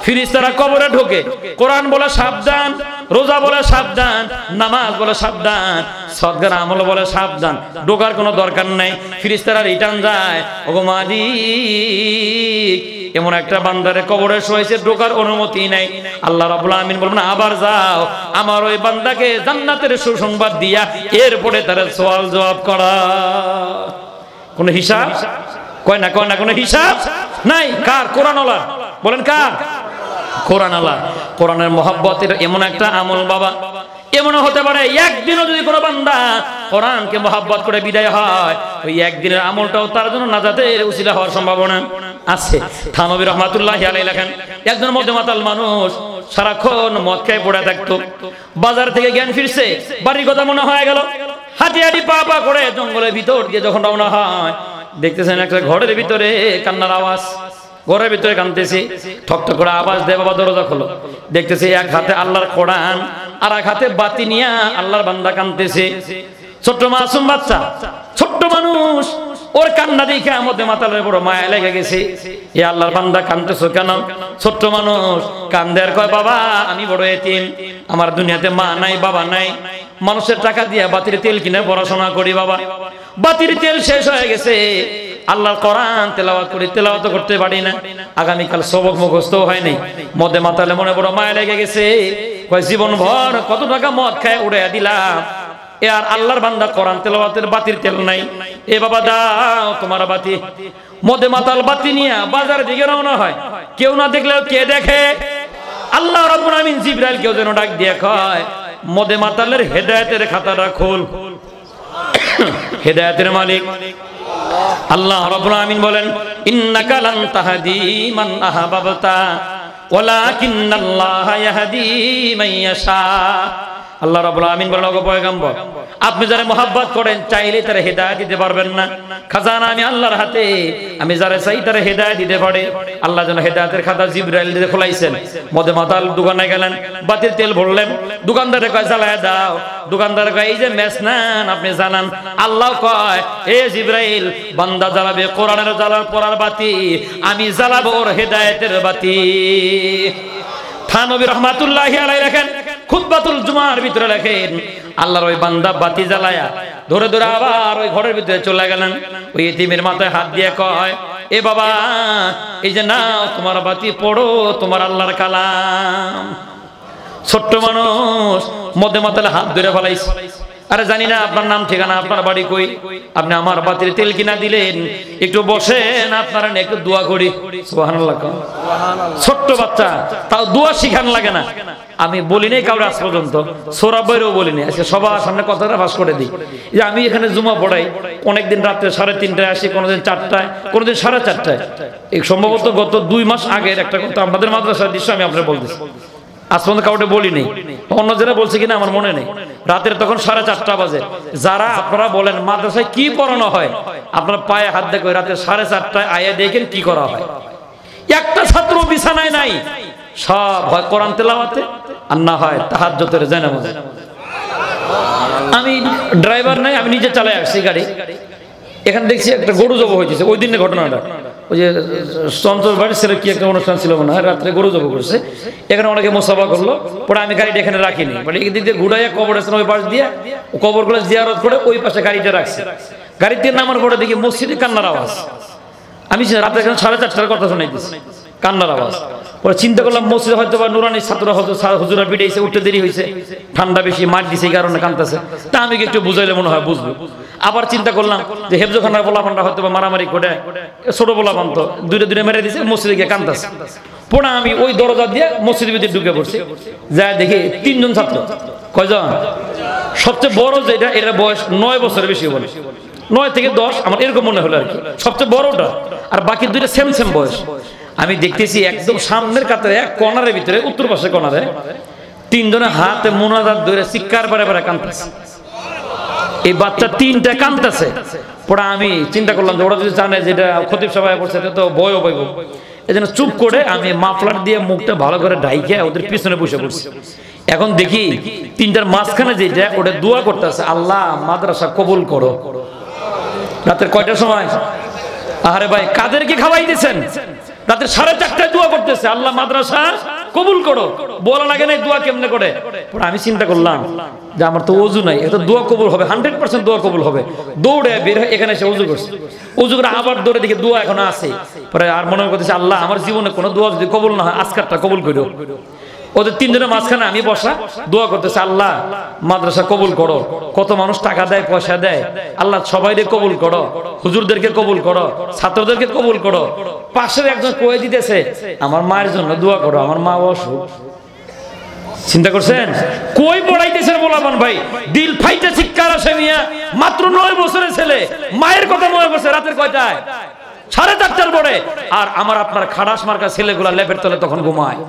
S1: ফেরেশতারা কবরে ঢোকে, কোরআন বলে সাবধান, রোজা বলে সাবধান, নামাজ বলে সাবধান, সদকার আমল বলে সাবধান, ঢোকার কোনো দরকার নাই। ফেরেশতারা রিটার্ন যায়, ওগো মালিক এমন একটা বান্দারে কবরে শোয়াইছে, ঢোকার অনুমতি নাই। আল্লাহ রাব্বুল আমিন বলবেন আবার যাও, আমার ওই বান্দাকে জান্নাতের সুসংবাদ দিয়া এরপরে তার সওয়াল জবাব করা। কোন হিসাব কয় না কোনো হিসাব নাই। কার? কোরআন আল্লাহ। বলেন কার? কোরআন আল্লাহ। কোরআনের মহব্বতের এমন একটা আমল বাবা, এমন হতে পারে একদিনও যদি কোনো বান্দা কোরআনকে মহব্বত করে বিদায় হয়, ওই একদিনের আমলটাও তার জন্য নাজাতের উসিলা হওয়ার সম্ভাবনা আছে। থানবী রহমাতুল্লাহি আলাইহি লেখেন, একজন মধ্যমাতাল মানুষ সারাক্ষণ মদ খেয়ে পড়ে থাকতো, বাজার থেকে জ্ঞান ফিরছে, বাড়ির কথা মনে হয়ে গেল, হাঁটি হাঁটি পা পা করে জঙ্গলের ভিতর দিয়ে যখন রওনা হয়, দেখতেছেন একটা ঘরের ভিতরে কান্নার আওয়াজ, ঘরের ভিতরে কাঁদতেছে, ঠকঠক করে আওয়াজ দেয়, বাবা দরজা খোলো। দেখতেছে এক হাতে আল্লাহর কোরআন আর এক হাতে বাতি নিয়ে আল্লাহর বান্দা কাঁদতেছে। ছোট্ট মাসুম বাচ্চা, ছোট্ট মানুষ, ওর কান্না দেখে আমাদের মাতালের বড় মায়া লেগে গেছে। এ আল্লাহর বান্দা কাঁদতেছো কেন? ছোট্ট মানুষ কান্দে আর কয়, বাবা আমি বড় এতিম, আমার দুনিয়াতে মা নাই বাবা নাই, মানুষের টাকা দিয়ে বাতির তেল কিনে পড়াশোনা করি, বাবা বাতির তেল শেষ হয়ে গেছে, আল্লাহর কোরআন তেলাওয়াত করি, তেলাওয়াত করতে পারি না, আগামীকাল সবক মুখস্থ হয় নাই। মদে মাতালে মনে বড় মায়া লেগে গেছে, কয় জীবন ভর কত টাকা মদ খায় উড়ে দিলাম, এ আর আল্লাহর বান্দা কোরআন তেলাওয়াতের বাতির তেল নাই, এ বাবা দাও তোমার বাতি। মদে মাতাল বাতি নিয়ে বাজার দিকে রওনা হয়, কেউ না দেখলেও কে দেখে? আল্লাহ রাব্বুল আমিন জিবরাইল কেউ যেন ডাক দিয়ে কয়, মদে মাতালের হেদায়েতের খাতাটা খোল। হেদায়েতের মালিক আল্লাহ রাব্বুল আমিন বলেন, ইন্নাকা লান তাহদি মান আহবাবতা ওয়ালাকিন্নাল্লাহা ইয়াহদি মান ইয়াশা। আল্লাহ রাব্বুল আমিন বলেন, ওগো পয়গম্বর, আপনি যারা মহব্বত করেন চাইলে তারা হেদায়েত দিতে পারবেন না, খাজানা আমি আল্লাহর হাতে, আমি যারা চাই তারা হেদায়েত দিতে পারে। আল্লাহ যেন হেদায়েতের খাতা জিবরাইল দিয়ে খোলাইছেন। মদে মাতাল দোকানে গেলেন, বাতির তেল ভরলেন, দোকানদারে কয় জ্বালায় দাও, দোকানদার কয় এই যে মেস নেন আপনি জানান। আল্লাহ কয়, এ জিবরাইল, বান্দা জ্বালাবে কোরআনের জ্বালার পড়ার বাতি, আমি জ্বালাবো ওর হেদায়েতের বাতি। থানবী রহমাতুল্লাহি আলাইহি লেখেন, খুতবাতুল জুমার ভিতরে লেখেন, আল্লাহর ওই বান্দা বাতি জ্বালায়া ধরে ধরে আবার ওই ঘরের ভিতরে চলে গেলেন, ওই এতিমের মাথায় হাত দিয়ে কয়, এ বাবা এই যে নাও তোমার বাতি, পড়ো তোমার আল্লাহর কালাম। ছোট্ট মানুষ মধ্যে মাথায় হাত ধরে ফেলাইছে, আরে জানি না আপনার নাম ঠিকানা, আপনার বাড়ি কই, আপনি আমার বাতির তেল কিনা দিলেন, একটু বসেন আপনারা একটু দোয়া করি। সুবহানাল্লাহ। ছোট্ট বাচ্চা, তাও দোয়া শিখান লাগে না। আমি বলি নাই কাউরে আজ পর্যন্ত, সূরা বইরেও বলিনি, আজকে সবার সামনে কথাটা ফাঁস করে দিই যে আমি এখানে জুমা পড়াই, অনেকদিন রাত্রে 3:30টায় আসি, কোনোদিন 4টায়, কোনোদিন 4:30টায়। এই সম্ভবত গত 2 মাস আগের একটা কথা আমাদের মাদ্রাসার দৃশ্য আমি আপনার বলতেছি, আজ পর্যন্ত কাউকে বলিনি, অন্য যারা বলছে কিনা আমার মনে নেই। রাতের তখন 4:30 বাজে। যারা আপনারা বলেন মাদ্রাসায় কি পড়ানো হয়, আপনারা পায়ে হাত দেখো, রাতে 4:30টায় আয়া দেখেন কি করা হয়। একটা ছাত্র বিছানায় নাই, সব হয় কোরআন তেলাওয়াতে আর না হয় তাহাজ্জুদের জানাজা। আমি ড্রাইভার নাই, আমি নিজে চালাই আসছি গাড়ি, এখানে দেখছি একটা গরু জব হয়েছে। ওই দিনের ঘটনাটা, ওই যে চঞ্চল বাড়ির ছেলে কি একটা অনুষ্ঠান ছিল মনে হয়, রাত্রে গরু জব করছে, এখানে অনেকে মোসাফা করলো, পরে আমি গাড়িটা এখানে রাখিনি, মানে এদিক দিয়ে ঘুরাইয়া কবর আছে ওই পাশ দিয়ে, কবরগুলো জিয়ারত করে ওই পাশে গাড়িটা রাখছে। গাড়িতে নামার পরে দেখি মসজিদে কান্নার আওয়াজ। আমি রাতে এখানে 4:30টার কথা শোনাইতেছি, কান্নার আওয়াজ। পরে চিন্তা করলাম মসজিদে হয়তো বা নুরানি ছাত্ররা হুজুরা পিটাইছে, উঠতে দেরি হয়েছে, ঠান্ডা বেশি, মার দিছে, এই কারণে কাঁদতেছে। তা আমি একটু বুঝাইলে মনে হয় বুঝবো। আবার চিন্তা করলাম যে হেফজোখানার পোলাপানটা হয়তো বা মারামারি করে, ছোট পোলাপান তো দুইটা মেরে দিছে, মসজিদে গিয়ে কাঁদতেছে। পরে আমি ওই দরজা দিয়ে মসজিদের ভিতরে ঢুকে পড়ছি, যা দেখি 3 জন ছাত্র। কয়জন? সবচেয়ে বড় যেটা, এটা বয়স 9 বছরের বেশি বলে, 9 থেকে 10 আমার এরকম মনে হলো আর কি, সবচেয়ে বড়টা, আর বাকি দুইটা সেম বয়স। আমি দেখতেছি একদম সামনের কাতারে এক কর্নারের ভিতরে, উত্তর পাশে কর্নারে 3 জনের হাতে মোনাজাত ধরে চিৎকার করে কাঁদতেছে। এই বাচ্চা তিনটা কাঁদতেছে। পরে আমি চিন্তা করলাম যে ওরা যদি জানে যেটা খতিব সভায় পড়ছে তো ভয়ও পাইব, এই জন্য চুপ করে আমি মাফলার দিয়ে মুখটা ভালো করে ঢাইকে ওদের পিছনে বসে পড়ছি। এখন দেখি তিনটার মাঝখানে যেটা ওটা দোয়া করতেছে, আল্লাহ মাদ্রাসা কবুল করো। রাতের কয়টার সময়? আরে ভাই কাদেরকে খাওয়াই দিয়েছেন? রাতের 4:30টায় দোয়া করতেছে, আল্লাহ মাদ্রাসা কবুল করো। বলা লাগে নাই দোয়া কেমনে করে। আমি চিন্তা করলাম যে আমার তো ওযু নাই, এটা দোয়া কবুল হবে 100% দোয়া কবুল হবে। দৌড়ে বের হয়ে এখানে এসে ওযু করছে। ওযু করে আবার দৌড়ে দেখি দোয়া এখনো আছে। পরে আর মনে করতেছে আল্লাহ আমার জীবনে কোনো দোয়া যদি কবুল না হয় আজকেরটা কবুল করো। ওদের তিনজনের মাঝখানে আমি বসা দোয়া করতেছে, আল্লাহ মাদ্রাসা কবুল করো। কত মানুষ টাকা দেয় পয়সা দেয়, আল্লাহ সবাইকে কবুল করো, হুজুরদেরকে কবুল করো, ছাত্রদেরকে কবুল করো। পাশের একজন কয়ে দিতেছে আমার মায়ের জন্য দোয়া করো, আমার মা অসুখ। চিন্তা করছেন কই পড়াইতেছেন বলাবান ভাই, দিল ফাইটা চিৎকার আসে মিয়া। মাত্র 9 বছরের ছেলে, মায়ের কথা মনে করছে রাতের কয়টায়? 4:30টার পরে। আর আমার আপনার খাড়াস মার্কা ছেলেগুলা লেপের তলে তখন ঘুমায়।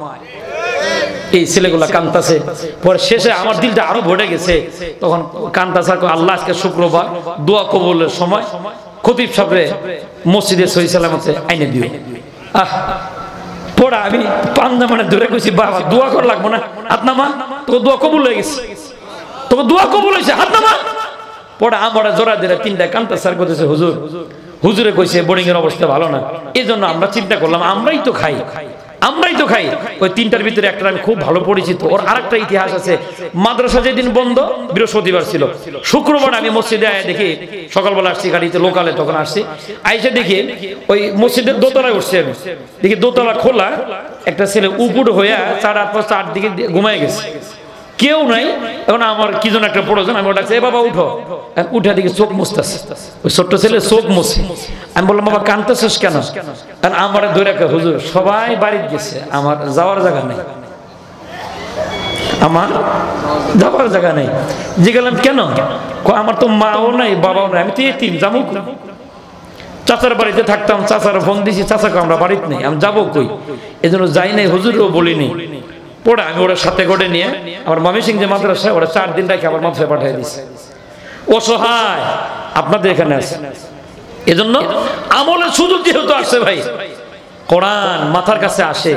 S1: এই ছেলেগুলা কান্তাছে। পরে শেষে আমার দিলটা আরো ভরে গেছে। তখন কান্তাছে, আল্লাহ আজকে শুক্রবার দোয়া কবুলের সময় খতিব সাহেবরে মসজিদে সহি সালামতে আইনে দিও। পড়া আমি পান্না মানে ধরে কইছি, বাবা দোয়া করা লাগবো না, হাত নামা, তোকে দোয়া কবুল হয়ে গেছে, তোকে দোয়া কবুল হয়েছে, হাত নামা। পড়া আমরা জোড়া দিলে তিনটা কান্তা স্যার করতেছে, হুজুর হুজুরে কইছে বোর্ডিং এর অবস্থা ভালো না। এই জন্য আমরা চিন্তা করলাম আমরাই তো খাই। ওই তিনটার ভিতরে একটা আমি খুব ভালো পরিচিত, ওর আরেকটা ইতিহাস আছে। মাদ্রাসা যেদিন বন্ধ বৃহস্পতিবার ছিল, শুক্রবার আমি মসজিদে আয় দেখি, সকালবেলা আসছি গাড়িতে লোকালে, তখন আসছি আইসে দেখি ওই মসজিদের দোতলায় উঠছে, আমি দেখি দোতলা খোলা, একটা ছেলে উপুর হইয়া 4:30 দিকে ঘুমায় গেছে, কেউ নাই। এখন আমার কি যেন একটা প্রয়োজন, আমি ওটা বাবা উঠো, উঠে দিকে চোখ মুছতেছে, ওই ছোট্ট ছেলে চোখ মুছে। আমি বললাম বাবা কাঁদতেছিস কেন? কারণ আমার ধরে হুজুর সবাই বাড়িতে গেছে, আমার যাওয়ার জায়গা নেই, আমার যাওয়ার জায়গা নেই। জিজ্ঞাসলাম কেন? আমার তো মাও নাই বাবাও নাই, আমি তো এতিম, যাবো চাচার বাড়িতে থাকতাম, চাচার ফোন দিছি, চাচাকে আমরা বাড়িতে নেই, আমি যাবো কই, এই জন্য যাই নাই, হুজুরও বলিনি। পড়ে আমি ওরা সাথে করে নিয়ে আমার ময়মনসিংহ যে মাদ্রাসা, ওরা 4 দিন রাখে আবার মাদ্রাসায় পাঠিয়ে দিচ্ছে। অসহায় আপনাদের এখানে আছে, এজন্য আমলের সুযোগ যেহেতু আসছে ভাই, কোরআন মাথার কাছে আসে,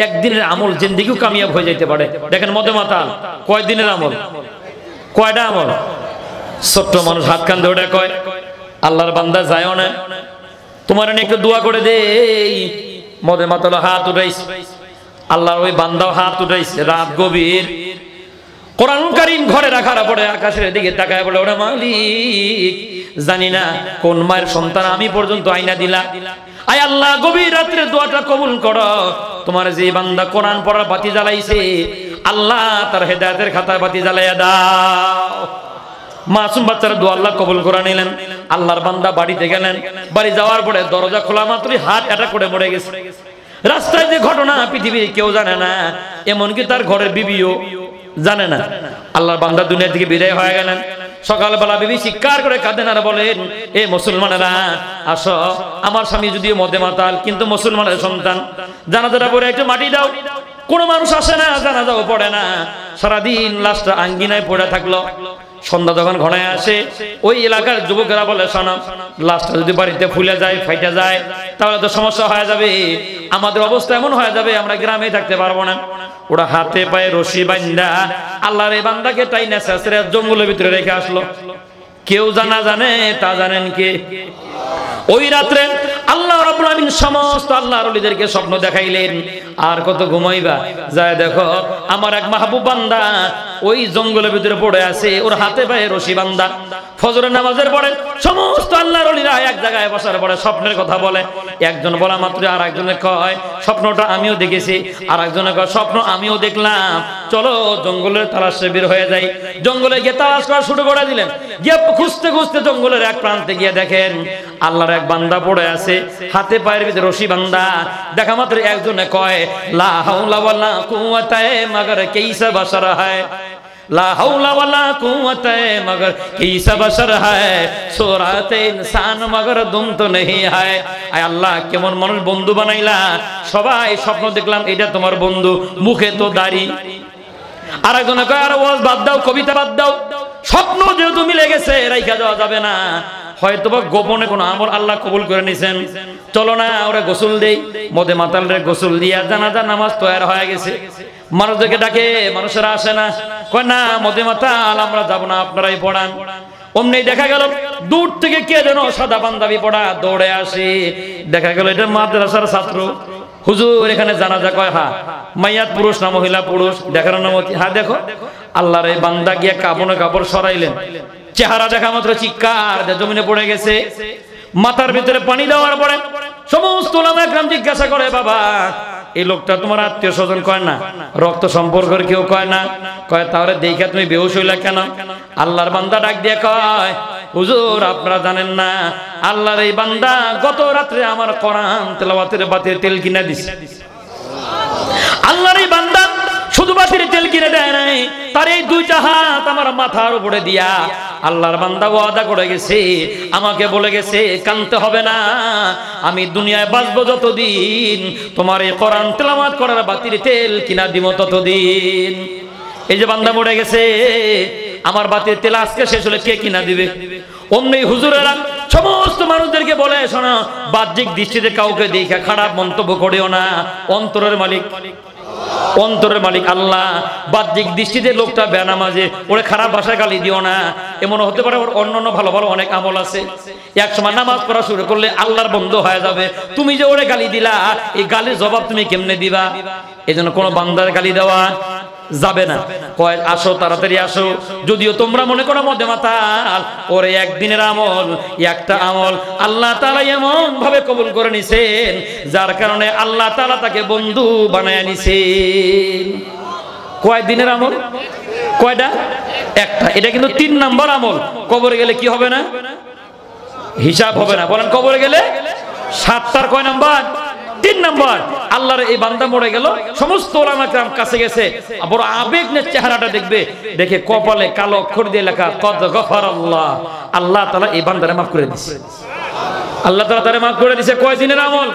S1: একদিনের আমল জিন্দেগিও কামিয়াব হয়ে যেতে পারে। দেখেন মদে মাতাল কয় দিনের আমল, কয়টা আমল? ছোট্ট মানুষ হাত কান্দে ওটা কয় আল্লাহর বান্দা যায়ও না, তোমার একটু দোয়া করে দে। মদে মাতাল হাত উঠাইছে, আল্লাহর ওই বান্দাও হাত উঠাইছে, রাত গভীর, কোরআন কারীম ঘরে রাখার পরে আকাশের দিকে তাকায় বলে ওরে মালিক, জানি না কোন মায়ের সন্তান আমি পর্যন্ত আইনা দিলা, আয় আল্লাহ গভীর রাত্রে দোয়াটা কবুল করো। তোমার যে বান্দা কোরআন পড়ার বাতি জ্বালাইছে, আল্লাহ তার হেদায়েতের খাতায় বাতি জ্বালাইয়া দাও। মাসুম বাচ্চারা দোয়া আল্লাহ কবুল করে নিলেন। আল্লাহর বান্দা বাড়িতে গেলেন, বাড়ি যাওয়ার পরে দরজা খোলা মাত্রই হাত অ্যাটাক করে মরে গেছে। রাস্তায় যে ঘটনা পৃথিবীর কেউ জানে না, এমনকি তার ঘরের বিবিও জানে না। আল্লাহর বান্দা দুনিয়া থেকে বিদায় হয়ে গেলেন। সকালবেলা বিবি চিৎকার করে কাঁদেন আর বলেন, এ মুসলমানেরা আসো, আমার স্বামী যদিও মদে মাতাল কিন্তু মুসলমানের সন্তান, জানাজাটা পরে একটু মাটি দাও। কোনো মানুষ আসে না, জানাজাও পড়ে না, সারাদিন লাশটা আঙ্গিনায় পড়ে থাকলো। সন্ধ্যা যখন ঘনায় আসে, ওই এলাকার যুবকেরা বলে শোনো, লাশটা যদি বাড়িতে ফুলে যায়, ফাইটা যায়, তাহলে তো সমস্যা হয়ে যাবে, আমাদের অবস্থা এমন হয়ে যাবে আমরা গ্রামে থাকতে পারবো না। ওরা হাতে পায়ে রশি বান্ধা আল্লাহর এই বান্দাকে টাইনা ছেঁচড়ে জঙ্গলের ভিতরে রেখে আসলো। কেউ জানা জানে, তা জানেন কে? ওই রাত্রে আল্লাহ রাব্বুল আমিন সমস্ত আল্লাহর ওলিদেরকে স্বপ্ন দেখাইলেন। আর কত ঘুমাইবা, যায় দেখো আমার এক মাহবুব বান্দা ওই জঙ্গলের ভিতরে পড়ে আছে, ওর হাতে পায়ে রশি বান্ধা। ফজরের নামাজের পরে সমস্ত আল্লাহর ওলিরা এক জায়গায় বসার পরে স্বপ্নের কথা বলে। একজন বলা মাত্র আর একজনে কয় স্বপ্নটা আমিও দেখেছি, আর একজনে কয় স্বপ্ন আমিও দেখলাম, চলো জঙ্গলের তালাশে বের হয়ে যাই। জঙ্গলে গিয়ে তালাশ করা শুরু করে দিলেন। গিয়ে খুঁজতে খুঁজতে জঙ্গলের এক প্রান্তে গিয়ে দেখেন আল্লাহর এক বান্দা পড়ে আছে, হাতে পায়ের ভিতরে রশি বান্ধা। দেখা মাত্র একজনে কয় লা হাওলা ওয়ালা কুওয়াতা মাগর কাইসা বাশার হয়, লা হাওলা ওয়ালা কুওয়াতা মগর কিসা বশর হয়, সুরাতে ইনসান মগর দুম তো নেহি হয়। আয় আল্লাহ কেমন মানুষ বন্ধু বানাইলা, সবাই স্বপ্ন দেখলাম এটা তোমার বন্ধু, মুখে তো দাড়ি। আর একজনে কয় আর ওয়াজ বাদ দাও, কবিতা বাদ দাও, স্বপ্ন যেহেতু মিলে গেছে রাইখা যাওয়া যাবে না। হয়তোবা গোপনে কোনো আমল আল্লাহ কবুল করে নিছেন, চলো না ওরা গোসল দেই। মদে মাতালরে গোসল দিয়া জানাজা নামাজ তৈরি হয়ে গেছে। মানুষদেরকে ডাকে, মানুষেরা আসে না, কয় না মদে মাতাল আমরা যাব না, আপনারাই পড়ান। অমনি দেখা গেল দূর থেকে কে যেন সাদা পাঞ্জাবি পড়া দৌড়ে আসে। দেখা গেল এটা মাদ্রাসার ছাত্র। হুজুর এখানে জানাজা, কয় হ্যাঁ। মাইয়াত পুরুষ না মহিলা? পুরুষ। দেখার নাম হ্যাঁ। দেখো আল্লাহর এই বান্দা গিয়া কাপড়ে কাপড় সরাইলেন, চেহারা দেখা মাত্র চিৎকার জমিনে পড়ে গেছে। মাথার ভিতরে পানি দেওয়ার পরে সমস্ত ওলামা একরাম জিজ্ঞাসা করে, বাবা এই লোকটা তোমার আত্মীয় স্বজন? কয় না। রক্ত সম্পর্কের কেউ? কয় না। কয় তাহলে দেখা তুমি বেহুশ হইলা কেন? আল্লাহর বান্দা ডাক দিয়ে কয়, হুজুর আপনারা জানেন না, আল্লাহর এই বান্দা গত রাত্রে আমার কোরআন তেলাওয়াতের বাতির তেল কিনে দিছে। আল্লাহর এই বান্দা শুধু বাতির তেল কিনে দেয় নাই, তার এই দুইটা হাত আমার মাথার উপরে দিয়া আল্লাহর বান্দা ওয়াদা করে গেছে, আমাকে বলে গেছে কানতে হবে না, আমি দুনিয়ায় বাঁচবো যতদিন তোমার এই কোরআন তেলাওয়াত করার বাতির তেল কিনা দিব ততদিন। এই যে বান্দা মরে গেছে, আমার বাতির তেল আজকে শেষ হলে কে কিনা দিবে? অমনি হুজুরেরা সমস্ত মানুষদেরকে বলে, শোনো বাহ্যিক দৃষ্টিতে কাউকে দেখে খারাপ মন্তব্য করিও না, অন্তরের মালিক, অন্তরের মালিক আল্লাহ। বাহ্যিক দৃষ্টিতে লোকটা বেনামাজি, ওরে খারাপ ভাষায় গালি দিও না। এমন হতে পারে ওর অন্যান্য ভালো ভালো অনেক আমল আছে, এক সময় নামাজ পড়া শুরু করলে আল্লাহর বন্ধ হয়ে যাবে। তুমি যে ওরে গালি দিলা, এই গালির জবাব তুমি কেমনে দিবা? এই জন্য কোনো বান্দার গালি দেওয়া যাবে না। কয় আসো তাড়াতাড়ি আসো। যদিও তোমরা মনে করো মদে মাতাল, ওরে একদিনের আমল, একটা আমল আল্লাহ তাআলা এমন ভাবে কবুল করে নিছেন, যার কারণে আল্লাহ তাআলা তাকে বন্ধু বানায় নিছেন। কয় দিনের আমল? কয়টা? একটা। এটা কিন্তু 3 নাম্বার আমল। কবরে গেলে কি হবে না? হিসাব হবে না। বলেন কবরে গেলে 7টার কয় নাম্বার? 3 নাম্বার। আল্লাহর এই বান্দা মরে গেল, সমস্ত ওলামা কেরাম কাছে গেছে, বড় আবেগ নিয়ে চেহারাটা দেখবে, দেখে কপালে কালো অক্ষর দিয়ে লেখা কদ গফারাল্লাহ, আল্লাহ তাআলা এই বান্দারে মাফ করে দিয়েছে। আল্লাহ তাআলা তারে মাফ করে দিয়েছে। কয় দিনের আমল?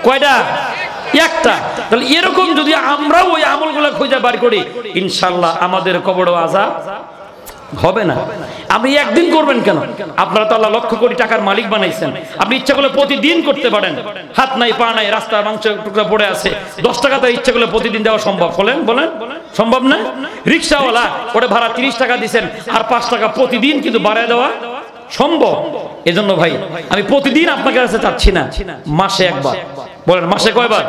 S1: কয়টা? একটা। তাহলে এরকম যদি আমরাও ওই আমলগুলো খুঁজে বার করি, ইনশাআল্লাহ আমাদের কবরে আযাব হবে না। আপনি একদিন করবেন কেন? আপনারা তো আল্লাহ লক্ষ কোটি টাকার মালিক বানাইছেন, আপনি ইচ্ছা করলে প্রতিদিন করতে পারেন। হাত নাই পা নাই, রাস্তার মাংস টুকরা পড়ে আছে, 10 টাকা তো ইচ্ছা করলে প্রতিদিন দেওয়া সম্ভব? বলেন বলেন সম্ভব না? রিক্সাওয়ালা ওটা ভাড়া 30 টাকা দিচ্ছেন, আর 5 টাকা প্রতিদিন কিন্তু বাড়ায় দেওয়া সম্ভব। এজন্য ভাই আমি প্রতিদিন আপনার কাছে চাচ্ছি না, মাসে একবার। বলেন মাসে কয়বার?